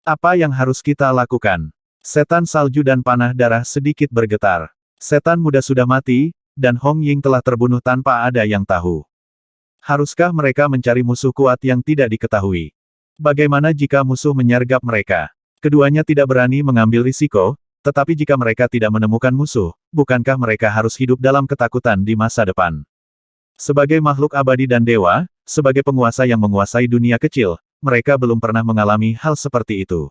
Apa yang harus kita lakukan? Setan salju dan panah darah sedikit bergetar. Setan muda sudah mati, dan Hong Ying telah terbunuh tanpa ada yang tahu. Haruskah mereka mencari musuh kuat yang tidak diketahui? Bagaimana jika musuh menyergap mereka? Keduanya tidak berani mengambil risiko, tetapi jika mereka tidak menemukan musuh, bukankah mereka harus hidup dalam ketakutan di masa depan? Sebagai makhluk abadi dan dewa, sebagai penguasa yang menguasai dunia kecil, mereka belum pernah mengalami hal seperti itu.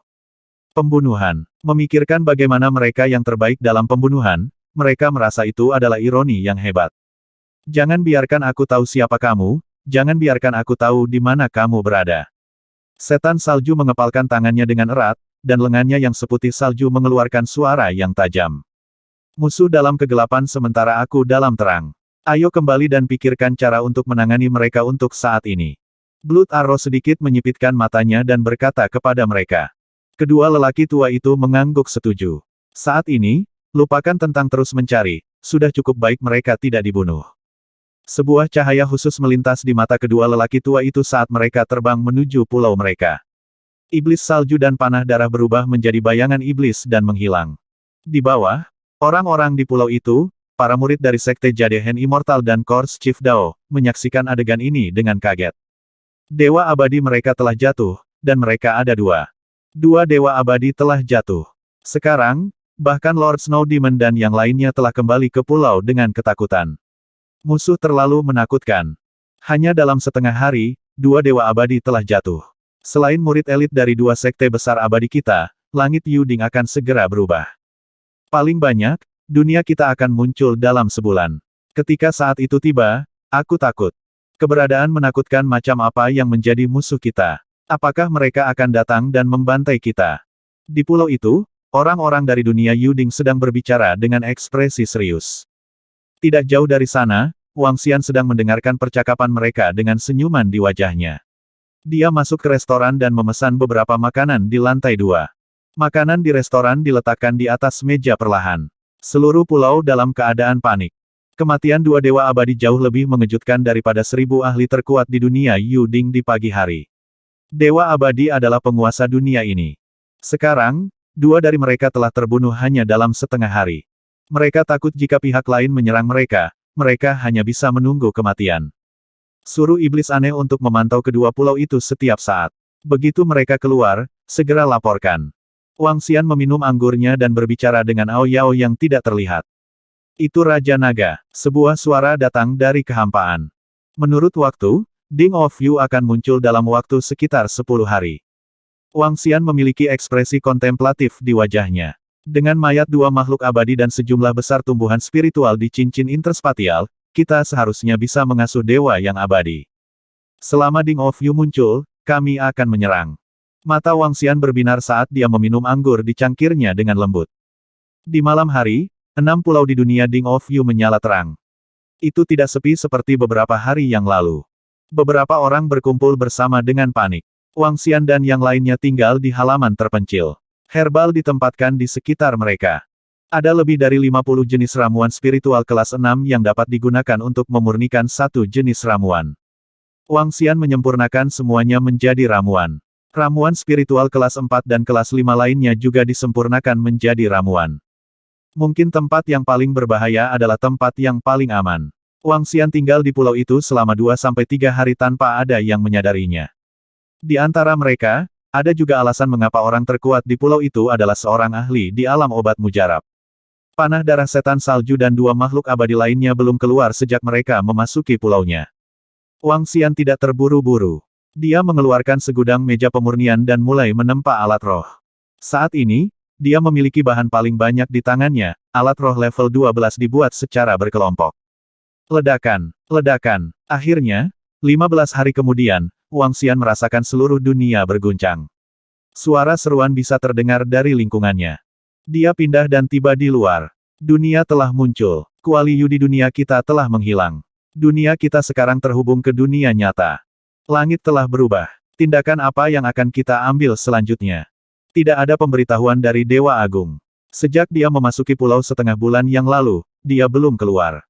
Pembunuhan. Memikirkan bagaimana mereka yang terbaik dalam pembunuhan, mereka merasa itu adalah ironi yang hebat. Jangan biarkan aku tahu siapa kamu, jangan biarkan aku tahu di mana kamu berada. Setan salju mengepalkan tangannya dengan erat, dan lengannya yang seputih salju mengeluarkan suara yang tajam. Musuh dalam kegelapan sementara aku dalam terang. Ayo kembali dan pikirkan cara untuk menangani mereka untuk saat ini. Blood Arrow sedikit menyipitkan matanya dan berkata kepada mereka. Kedua lelaki tua itu mengangguk setuju. Saat ini, lupakan tentang terus mencari, sudah cukup baik mereka tidak dibunuh. Sebuah cahaya khusus melintas di mata kedua lelaki tua itu saat mereka terbang menuju pulau mereka. Iblis salju dan panah darah berubah menjadi bayangan iblis dan menghilang. Di bawah, orang-orang di pulau itu, para murid dari Sekte Jadehen Immortal dan Course Chief Dao, menyaksikan adegan ini dengan kaget. Dewa abadi mereka telah jatuh, dan mereka ada dua. Dua dewa abadi telah jatuh. Sekarang, bahkan Lord Snow Demon dan yang lainnya telah kembali ke pulau dengan ketakutan. Musuh terlalu menakutkan. Hanya dalam setengah hari, dua dewa abadi telah jatuh. Selain murid elit dari dua sekte besar abadi kita, langit Yuding akan segera berubah. Paling banyak, dunia kita akan muncul dalam sebulan. Ketika saat itu tiba, aku takut. Keberadaan menakutkan macam apa yang menjadi musuh kita. Apakah mereka akan datang dan membantai kita? Di pulau itu, orang-orang dari dunia Yuding sedang berbicara dengan ekspresi serius. Tidak jauh dari sana, Wang Xian sedang mendengarkan percakapan mereka dengan senyuman di wajahnya. Dia masuk ke restoran dan memesan beberapa makanan di lantai 2. Makanan di restoran diletakkan di atas meja perlahan. Seluruh pulau dalam keadaan panik. Kematian dua dewa abadi jauh lebih mengejutkan daripada 1000 ahli terkuat di dunia Yuding di pagi hari. Dewa abadi adalah penguasa dunia ini. Sekarang, dua dari mereka telah terbunuh hanya dalam setengah hari. Mereka takut jika pihak lain menyerang mereka, mereka hanya bisa menunggu kematian. Suruh iblis aneh untuk memantau kedua pulau itu setiap saat. Begitu mereka keluar, segera laporkan. Wang Xian meminum anggurnya dan berbicara dengan Ao Yao yang tidak terlihat. Itu Raja Naga. Sebuah suara datang dari kehampaan. Menurut waktu, Ding of Yu akan muncul dalam waktu sekitar 10 hari. Wang Xian memiliki ekspresi kontemplatif di wajahnya. Dengan mayat dua makhluk abadi dan sejumlah besar tumbuhan spiritual di cincin interspatial, kita seharusnya bisa mengasuh dewa yang abadi. Selama Ding of Yu muncul, kami akan menyerang. Mata Wang Xian berbinar saat dia meminum anggur di cangkirnya dengan lembut. Di malam hari, 6 pulau di dunia Ding of Yu menyala terang. Itu tidak sepi seperti beberapa hari yang lalu. Beberapa orang berkumpul bersama dengan panik. Wang Xian dan yang lainnya tinggal di halaman terpencil. Herbal ditempatkan di sekitar mereka. Ada lebih dari 50 jenis ramuan spiritual kelas 6 yang dapat digunakan untuk memurnikan satu jenis ramuan. Wang Xian menyempurnakan semuanya menjadi ramuan. Ramuan spiritual kelas 4 dan kelas 5 lainnya juga disempurnakan menjadi ramuan. Mungkin tempat yang paling berbahaya adalah tempat yang paling aman. Wang Xian tinggal di pulau itu selama 2-3 hari tanpa ada yang menyadarinya. Di antara mereka, ada juga alasan mengapa orang terkuat di pulau itu adalah seorang ahli di alam obat mujarab. Panah darah setan salju dan dua makhluk abadi lainnya belum keluar sejak mereka memasuki pulaunya. Wang Xian tidak terburu-buru. Dia mengeluarkan segudang meja pemurnian dan mulai menempa alat roh. Saat ini, dia memiliki bahan paling banyak di tangannya, alat roh level 12 dibuat secara berkelompok. Ledakan, ledakan. Akhirnya, 15 hari kemudian, Wang Xian merasakan seluruh dunia berguncang. Suara seruan bisa terdengar dari lingkungannya. Dia pindah dan tiba di luar. Dunia telah muncul. Kuali Yu di dunia kita telah menghilang. Dunia kita sekarang terhubung ke dunia nyata. Langit telah berubah. Tindakan apa yang akan kita ambil selanjutnya? Tidak ada pemberitahuan dari Dewa Agung. Sejak dia memasuki pulau setengah bulan yang lalu, dia belum keluar.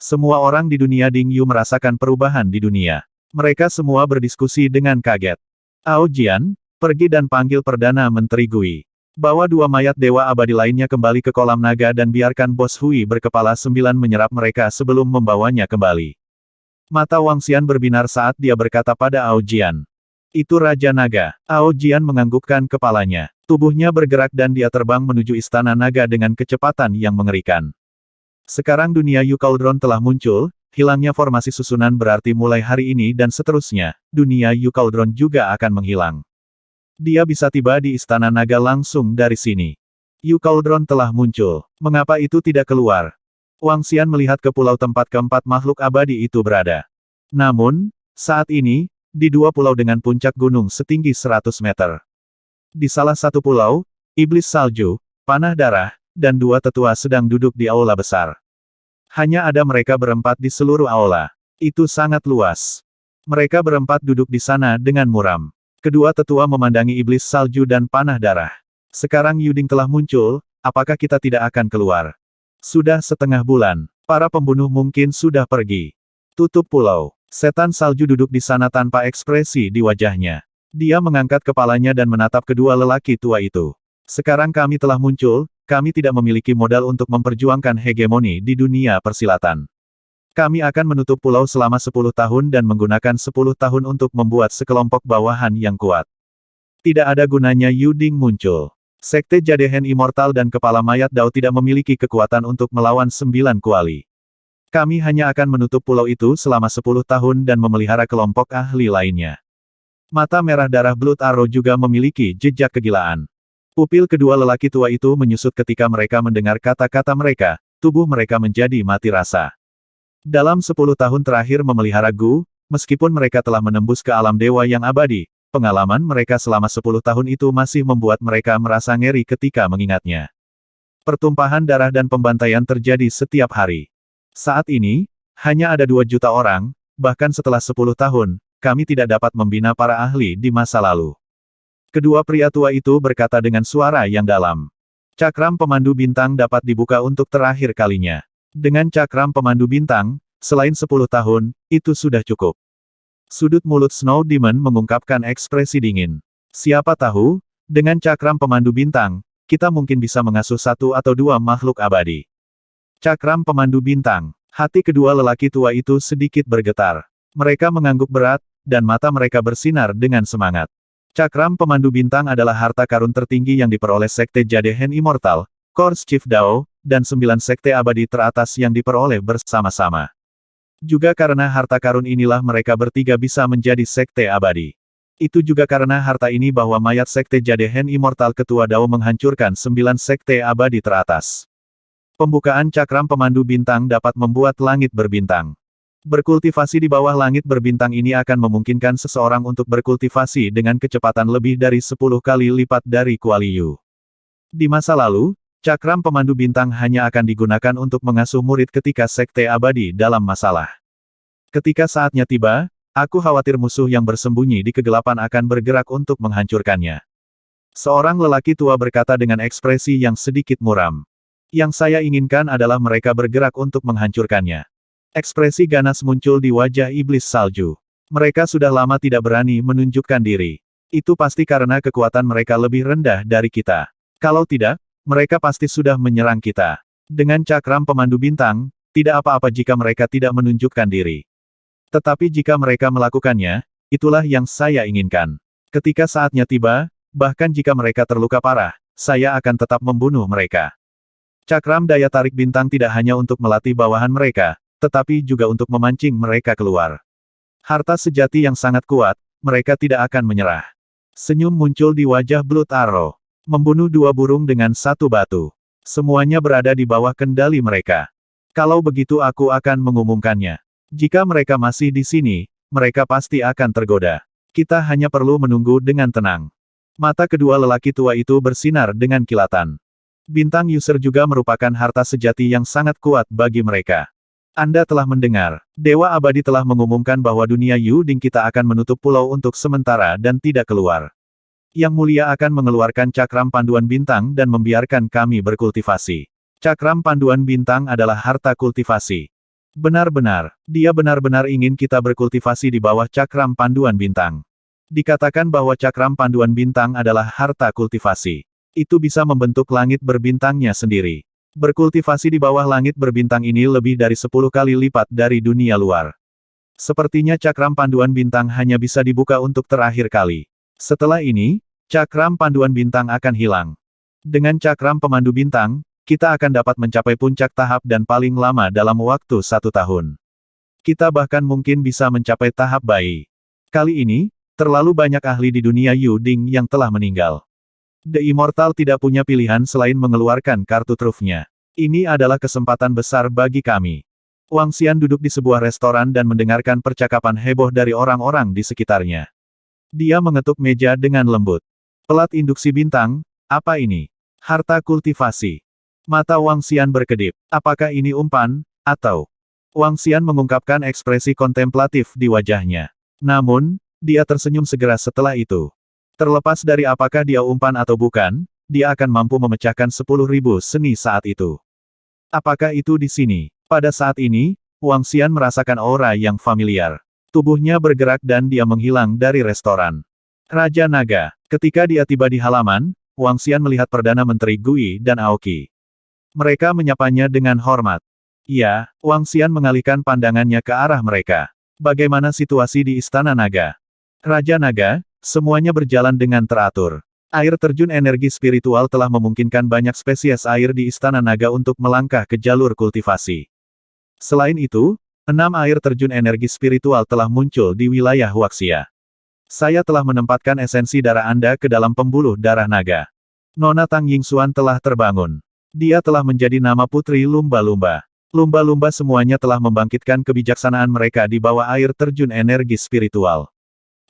Semua orang di dunia Ding Yu merasakan perubahan di dunia. Mereka semua berdiskusi dengan kaget. Ao Jian, pergi dan panggil Perdana Menteri Gui. Bawa dua mayat dewa abadi lainnya kembali ke kolam naga dan biarkan Bos Hui berkepala 9 menyerap mereka sebelum membawanya kembali. Mata Wang Xian berbinar saat dia berkata pada Ao Jian. Itu Raja Naga. Ao Jian menganggukkan kepalanya. Tubuhnya bergerak dan dia terbang menuju istana naga dengan kecepatan yang mengerikan. Sekarang dunia Yu Cauldron telah muncul. Hilangnya formasi susunan berarti mulai hari ini dan seterusnya, dunia Yu Cauldron juga akan menghilang. Dia bisa tiba di Istana Naga langsung dari sini. Yu Cauldron telah muncul. Mengapa itu tidak keluar? Wang Xian melihat ke pulau tempat keempat makhluk abadi itu berada. Namun, saat ini, di dua pulau dengan puncak gunung setinggi 100 meter. Di salah satu pulau, iblis salju, panah darah, dan dua tetua sedang duduk di aula besar. Hanya ada mereka berempat di seluruh aula. Itu sangat luas. Mereka berempat duduk di sana dengan muram. Kedua tetua memandangi iblis salju dan panah darah. Sekarang Yuding telah muncul, apakah kita tidak akan keluar? Sudah setengah bulan. Para pembunuh mungkin sudah pergi. Tutup pulau. Setan salju duduk di sana tanpa ekspresi di wajahnya. Dia mengangkat kepalanya dan menatap kedua lelaki tua itu. Sekarang kami telah muncul, kami tidak memiliki modal untuk memperjuangkan hegemoni di dunia persilatan. Kami akan menutup pulau selama 10 tahun dan menggunakan 10 tahun untuk membuat sekelompok bawahan yang kuat. Tidak ada gunanya Yuding muncul. Sekte Jadehen Immortal dan Kepala Mayat Dao tidak memiliki kekuatan untuk melawan 9 kuali. Kami hanya akan menutup pulau itu selama 10 tahun dan memelihara kelompok ahli lainnya. Mata merah darah Blood Arrow juga memiliki jejak kegilaan. Pupil kedua lelaki tua itu menyusut ketika mereka mendengar kata-kata mereka, tubuh mereka menjadi mati rasa. Dalam 10 tahun terakhir memelihara Gu, meskipun mereka telah menembus ke alam dewa yang abadi, pengalaman mereka selama 10 tahun itu masih membuat mereka merasa ngeri ketika mengingatnya. Pertumpahan darah dan pembantaian terjadi setiap hari. Saat ini, hanya ada 2 juta orang, bahkan setelah 10 tahun, kami tidak dapat membina para ahli di masa lalu. Kedua pria tua itu berkata dengan suara yang dalam. Cakram pemandu bintang dapat dibuka untuk terakhir kalinya. Dengan cakram pemandu bintang, selain 10 tahun, itu sudah cukup. Sudut mulut Snow Demon mengungkapkan ekspresi dingin. Siapa tahu, dengan cakram pemandu bintang, kita mungkin bisa mengasuh 1 atau 2 makhluk abadi. Cakram pemandu bintang. Hati kedua lelaki tua itu sedikit bergetar. Mereka mengangguk berat, dan mata mereka bersinar dengan semangat. Cakram pemandu bintang adalah harta karun tertinggi yang diperoleh Sekte Jadehen Immortal, Kors Chief Dao, dan 9 sekte abadi teratas yang diperoleh bersama-sama. Juga karena harta karun inilah mereka bertiga bisa menjadi sekte abadi. Itu juga karena harta ini bahwa mayat Sekte Jadehen Immortal Ketua Dao menghancurkan 9 sekte abadi teratas. Pembukaan cakram pemandu bintang dapat membuat langit berbintang. Berkultivasi di bawah langit berbintang ini akan memungkinkan seseorang untuk berkultivasi dengan kecepatan lebih dari 10 kali lipat dari Kuali Yu. Di masa lalu, cakram pemandu bintang hanya akan digunakan untuk mengasuh murid ketika sekte abadi dalam masalah. Ketika saatnya tiba, aku khawatir musuh yang bersembunyi di kegelapan akan bergerak untuk menghancurkannya. Seorang lelaki tua berkata dengan ekspresi yang sedikit muram. Yang saya inginkan adalah mereka bergerak untuk menghancurkannya. Ekspresi ganas muncul di wajah iblis salju. Mereka sudah lama tidak berani menunjukkan diri. Itu pasti karena kekuatan mereka lebih rendah dari kita. Kalau tidak, mereka pasti sudah menyerang kita. Dengan cakram pemandu bintang, tidak apa-apa jika mereka tidak menunjukkan diri. Tetapi jika mereka melakukannya, itulah yang saya inginkan. Ketika saatnya tiba, bahkan jika mereka terluka parah, saya akan tetap membunuh mereka. Cakram daya tarik bintang tidak hanya untuk melatih bawahan mereka, tetapi juga untuk memancing mereka keluar. Harta sejati yang sangat kuat, mereka tidak akan menyerah. Senyum muncul di wajah Blood Arrow. Membunuh 2 burung dengan 1 batu. Semuanya berada di bawah kendali mereka. Kalau begitu aku akan mengumumkannya. Jika mereka masih di sini, mereka pasti akan tergoda. Kita hanya perlu menunggu dengan tenang. Mata kedua lelaki tua itu bersinar dengan kilatan. Bintang user juga merupakan harta sejati yang sangat kuat bagi mereka. Anda telah mendengar, Dewa Abadi telah mengumumkan bahwa dunia Yuding kita akan menutup pulau untuk sementara dan tidak keluar. Yang Mulia akan mengeluarkan cakram panduan bintang dan membiarkan kami berkultivasi. Cakram panduan bintang adalah harta kultivasi. Benar-benar, dia benar-benar ingin kita berkultivasi di bawah cakram panduan bintang. Dikatakan bahwa cakram panduan bintang adalah harta kultivasi. Itu bisa membentuk langit berbintangnya sendiri. Berkultivasi di bawah langit berbintang ini lebih dari 10 kali lipat dari dunia luar. Sepertinya cakram panduan bintang hanya bisa dibuka untuk terakhir kali. Setelah ini, cakram panduan bintang akan hilang. Dengan cakram pemandu bintang, kita akan dapat mencapai puncak tahap dan paling lama dalam waktu 1 tahun. Kita bahkan mungkin bisa mencapai tahap bayi. Kali ini, terlalu banyak ahli di dunia Yuding yang telah meninggal. The Immortal tidak punya pilihan selain mengeluarkan kartu trufnya. Ini adalah kesempatan besar bagi kami. Wang Xian duduk di sebuah restoran dan mendengarkan percakapan heboh dari orang-orang di sekitarnya. Dia mengetuk meja dengan lembut. Pelat induksi bintang, apa ini? Harta kultivasi. Mata Wang Xian berkedip. Apakah ini umpan, atau? Wang Xian mengungkapkan ekspresi kontemplatif di wajahnya. Namun, dia tersenyum segera setelah itu. Terlepas dari apakah dia umpan atau bukan, dia akan mampu memecahkan 10.000 seni saat itu. Apakah itu di sini? Pada saat ini, Wang Xian merasakan aura yang familiar. Tubuhnya bergerak dan dia menghilang dari restoran. Raja Naga. Ketika dia tiba di halaman, Wang Xian melihat Perdana Menteri Gui dan Aoki. Mereka menyapanya dengan hormat. Iya, Wang Xian mengalihkan pandangannya ke arah mereka. Bagaimana situasi di Istana Naga? Raja Naga, semuanya berjalan dengan teratur. Air terjun energi spiritual telah memungkinkan banyak spesies air di Istana Naga untuk melangkah ke jalur kultivasi. Selain itu, 6 air terjun energi spiritual telah muncul di wilayah Huaxia. Saya telah menempatkan esensi darah Anda ke dalam pembuluh darah naga. Nona Tang Yingxuan telah terbangun. Dia telah menjadi nama putri lumba-lumba. Lumba-lumba semuanya telah membangkitkan kebijaksanaan mereka di bawah air terjun energi spiritual.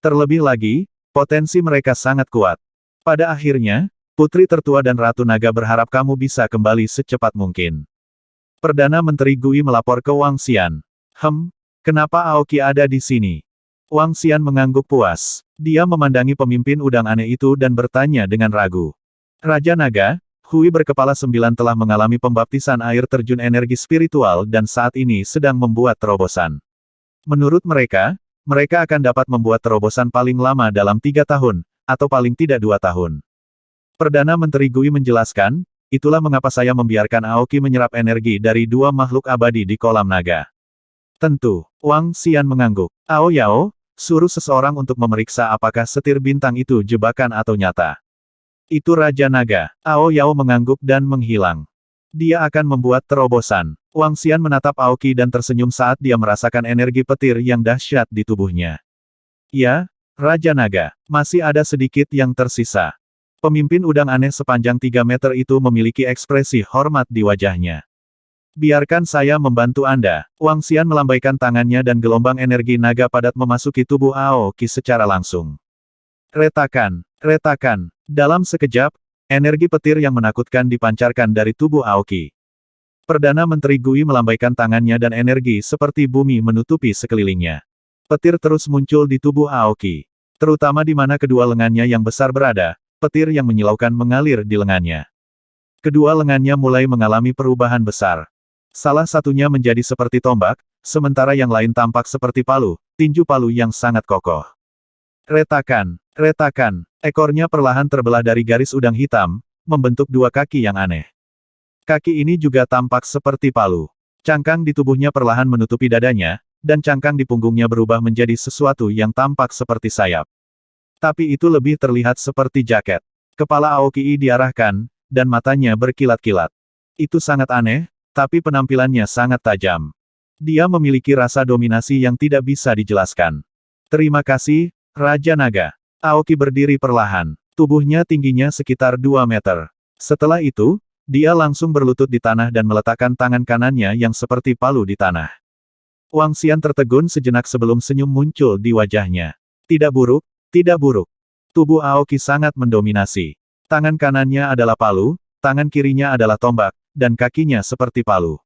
Terlebih lagi, potensi mereka sangat kuat. Pada akhirnya, Putri Tertua dan Ratu Naga berharap kamu bisa kembali secepat mungkin. Perdana Menteri Gui melapor ke Wang Xian. Kenapa Aoki ada di sini? Wang Xian mengangguk puas. Dia memandangi pemimpin udang aneh itu dan bertanya dengan ragu. Raja Naga, Hui berkepala 9 telah mengalami pembaptisan air terjun energi spiritual dan saat ini sedang membuat terobosan. Menurut mereka, mereka akan dapat membuat terobosan paling lama dalam 3 tahun, atau paling tidak 2 tahun. Perdana Menteri Gui menjelaskan, itulah mengapa saya membiarkan Aoki menyerap energi dari 2 makhluk abadi di kolam naga. Tentu, Wang Xian mengangguk. Ao Yao, suruh seseorang untuk memeriksa apakah setir bintang itu jebakan atau nyata. Itu Raja Naga. Ao Yao mengangguk dan menghilang. Dia akan membuat terobosan. Wang Xian menatap Aoki dan tersenyum saat dia merasakan energi petir yang dahsyat di tubuhnya. Ya, Raja Naga, masih ada sedikit yang tersisa. Pemimpin udang aneh sepanjang 3 meter itu memiliki ekspresi hormat di wajahnya. Biarkan saya membantu Anda. Wang Xian melambaikan tangannya dan gelombang energi naga padat memasuki tubuh Aoki secara langsung. Retakan, retakan. Dalam sekejap, energi petir yang menakutkan dipancarkan dari tubuh Aoki. Perdana Menteri Gui melambaikan tangannya dan energi seperti bumi menutupi sekelilingnya. Petir terus muncul di tubuh Aoki. Terutama di mana kedua lengannya yang besar berada, petir yang menyilaukan mengalir di lengannya. Kedua lengannya mulai mengalami perubahan besar. Salah satunya menjadi seperti tombak, sementara yang lain tampak seperti palu, tinju palu yang sangat kokoh. Retakan, retakan. Ekornya perlahan terbelah dari garis udang hitam, membentuk dua kaki yang aneh. Kaki ini juga tampak seperti palu. Cangkang di tubuhnya perlahan menutupi dadanya, dan cangkang di punggungnya berubah menjadi sesuatu yang tampak seperti sayap. Tapi itu lebih terlihat seperti jaket. Kepala Aoki diarahkan, dan matanya berkilat-kilat. Itu sangat aneh, tapi penampilannya sangat tajam. Dia memiliki rasa dominasi yang tidak bisa dijelaskan. Terima kasih, Raja Naga. Aoki berdiri perlahan. Tubuhnya tingginya sekitar 2 meter. Setelah itu, dia langsung berlutut di tanah dan meletakkan tangan kanannya yang seperti palu di tanah. Wang Xian tertegun sejenak sebelum senyum muncul di wajahnya. Tidak buruk, tidak buruk. Tubuh Aoki sangat mendominasi. Tangan kanannya adalah palu, tangan kirinya adalah tombak, dan kakinya seperti palu.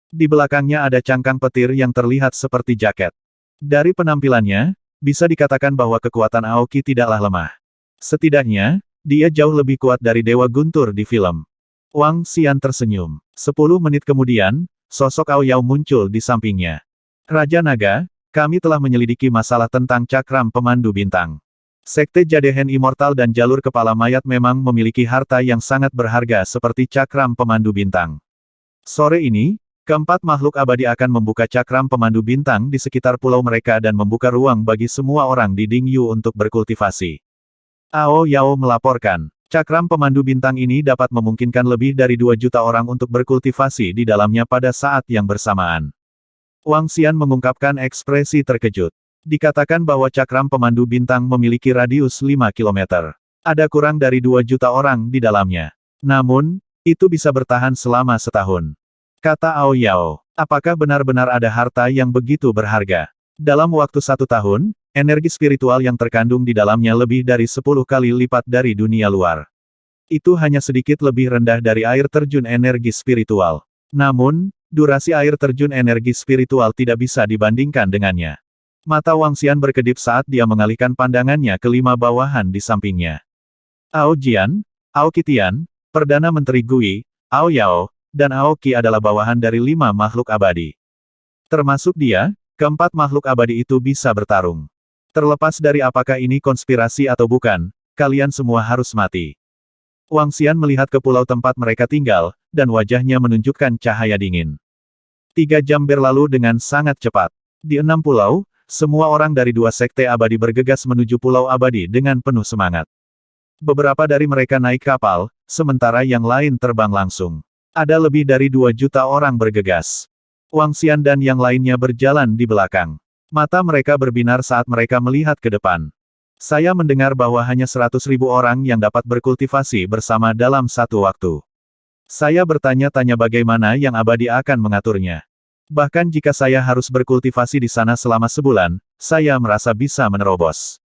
Di belakangnya ada cangkang petir yang terlihat seperti jaket. Dari penampilannya, bisa dikatakan bahwa kekuatan Aoki tidaklah lemah. Setidaknya, dia jauh lebih kuat dari Dewa Guntur di film. Wang Xian tersenyum. 10 menit kemudian, sosok Ao Yao muncul di sampingnya. Raja Naga, kami telah menyelidiki masalah tentang cakram pemandu bintang. Sekte Jadehen Immortal dan jalur kepala mayat memang memiliki harta yang sangat berharga seperti cakram pemandu bintang. Sore ini, keempat makhluk abadi akan membuka cakram pemandu bintang di sekitar pulau mereka dan membuka ruang bagi semua orang di Dingyu untuk berkultivasi. Ao Yao melaporkan. Cakram pemandu bintang ini dapat memungkinkan lebih dari 2 juta orang untuk berkultivasi di dalamnya pada saat yang bersamaan. Wang Xian mengungkapkan ekspresi terkejut. Dikatakan bahwa cakram pemandu bintang memiliki radius 5 km. Ada kurang dari 2 juta orang di dalamnya. Namun, itu bisa bertahan selama setahun. Kata Ao Yao, apakah benar-benar ada harta yang begitu berharga? Dalam waktu 1 tahun, energi spiritual yang terkandung di dalamnya lebih dari 10 kali lipat dari dunia luar. Itu hanya sedikit lebih rendah dari air terjun energi spiritual. Namun, durasi air terjun energi spiritual tidak bisa dibandingkan dengannya. Mata Wang Xian berkedip saat dia mengalihkan pandangannya ke 5 bawahan di sampingnya. Ao Jian, Ao Qitian, Perdana Menteri Gui, Ao Yao, dan Aoki adalah bawahan dari 5 makhluk abadi. Termasuk dia, keempat makhluk abadi itu bisa bertarung. Terlepas dari apakah ini konspirasi atau bukan, kalian semua harus mati. Wang Xian melihat ke pulau tempat mereka tinggal, dan wajahnya menunjukkan cahaya dingin. 3 jam berlalu dengan sangat cepat. Di 6 pulau, semua orang dari 2 sekte abadi bergegas menuju pulau abadi dengan penuh semangat. Beberapa dari mereka naik kapal, sementara yang lain terbang langsung. Ada lebih dari 2 juta orang bergegas. Wang Xian dan yang lainnya berjalan di belakang. Mata mereka berbinar saat mereka melihat ke depan. Saya mendengar bahwa hanya 100.000 orang yang dapat berkultivasi bersama dalam satu waktu. Saya bertanya-tanya bagaimana yang abadi akan mengaturnya. Bahkan jika saya harus berkultivasi di sana selama sebulan, saya merasa bisa menerobos.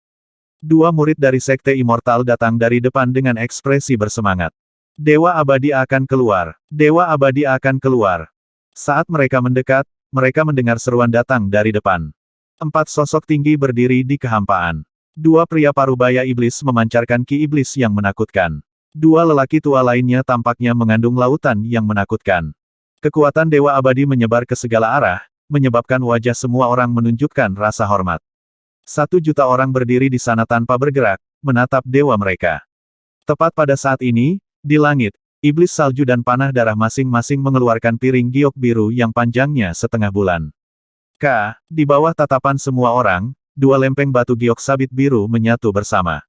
2 murid dari Sekte Immortal datang dari depan dengan ekspresi bersemangat. Dewa abadi akan keluar. Dewa abadi akan keluar. Saat mereka mendekat, mereka mendengar seruan datang dari depan. 4 sosok tinggi berdiri di kehampaan. 2 pria parubaya iblis memancarkan ki iblis yang menakutkan. 2 lelaki tua lainnya tampaknya mengandung lautan yang menakutkan. Kekuatan Dewa Abadi menyebar ke segala arah, menyebabkan wajah semua orang menunjukkan rasa hormat. 1 juta orang berdiri di sana tanpa bergerak, menatap dewa mereka. Tepat pada saat ini, di langit, iblis salju dan panah darah masing-masing mengeluarkan piring giok biru yang panjangnya setengah bulan. Di bawah tatapan semua orang, 2 lempeng batu giok sabit biru menyatu bersama.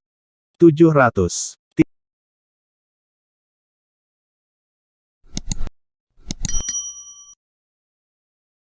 700.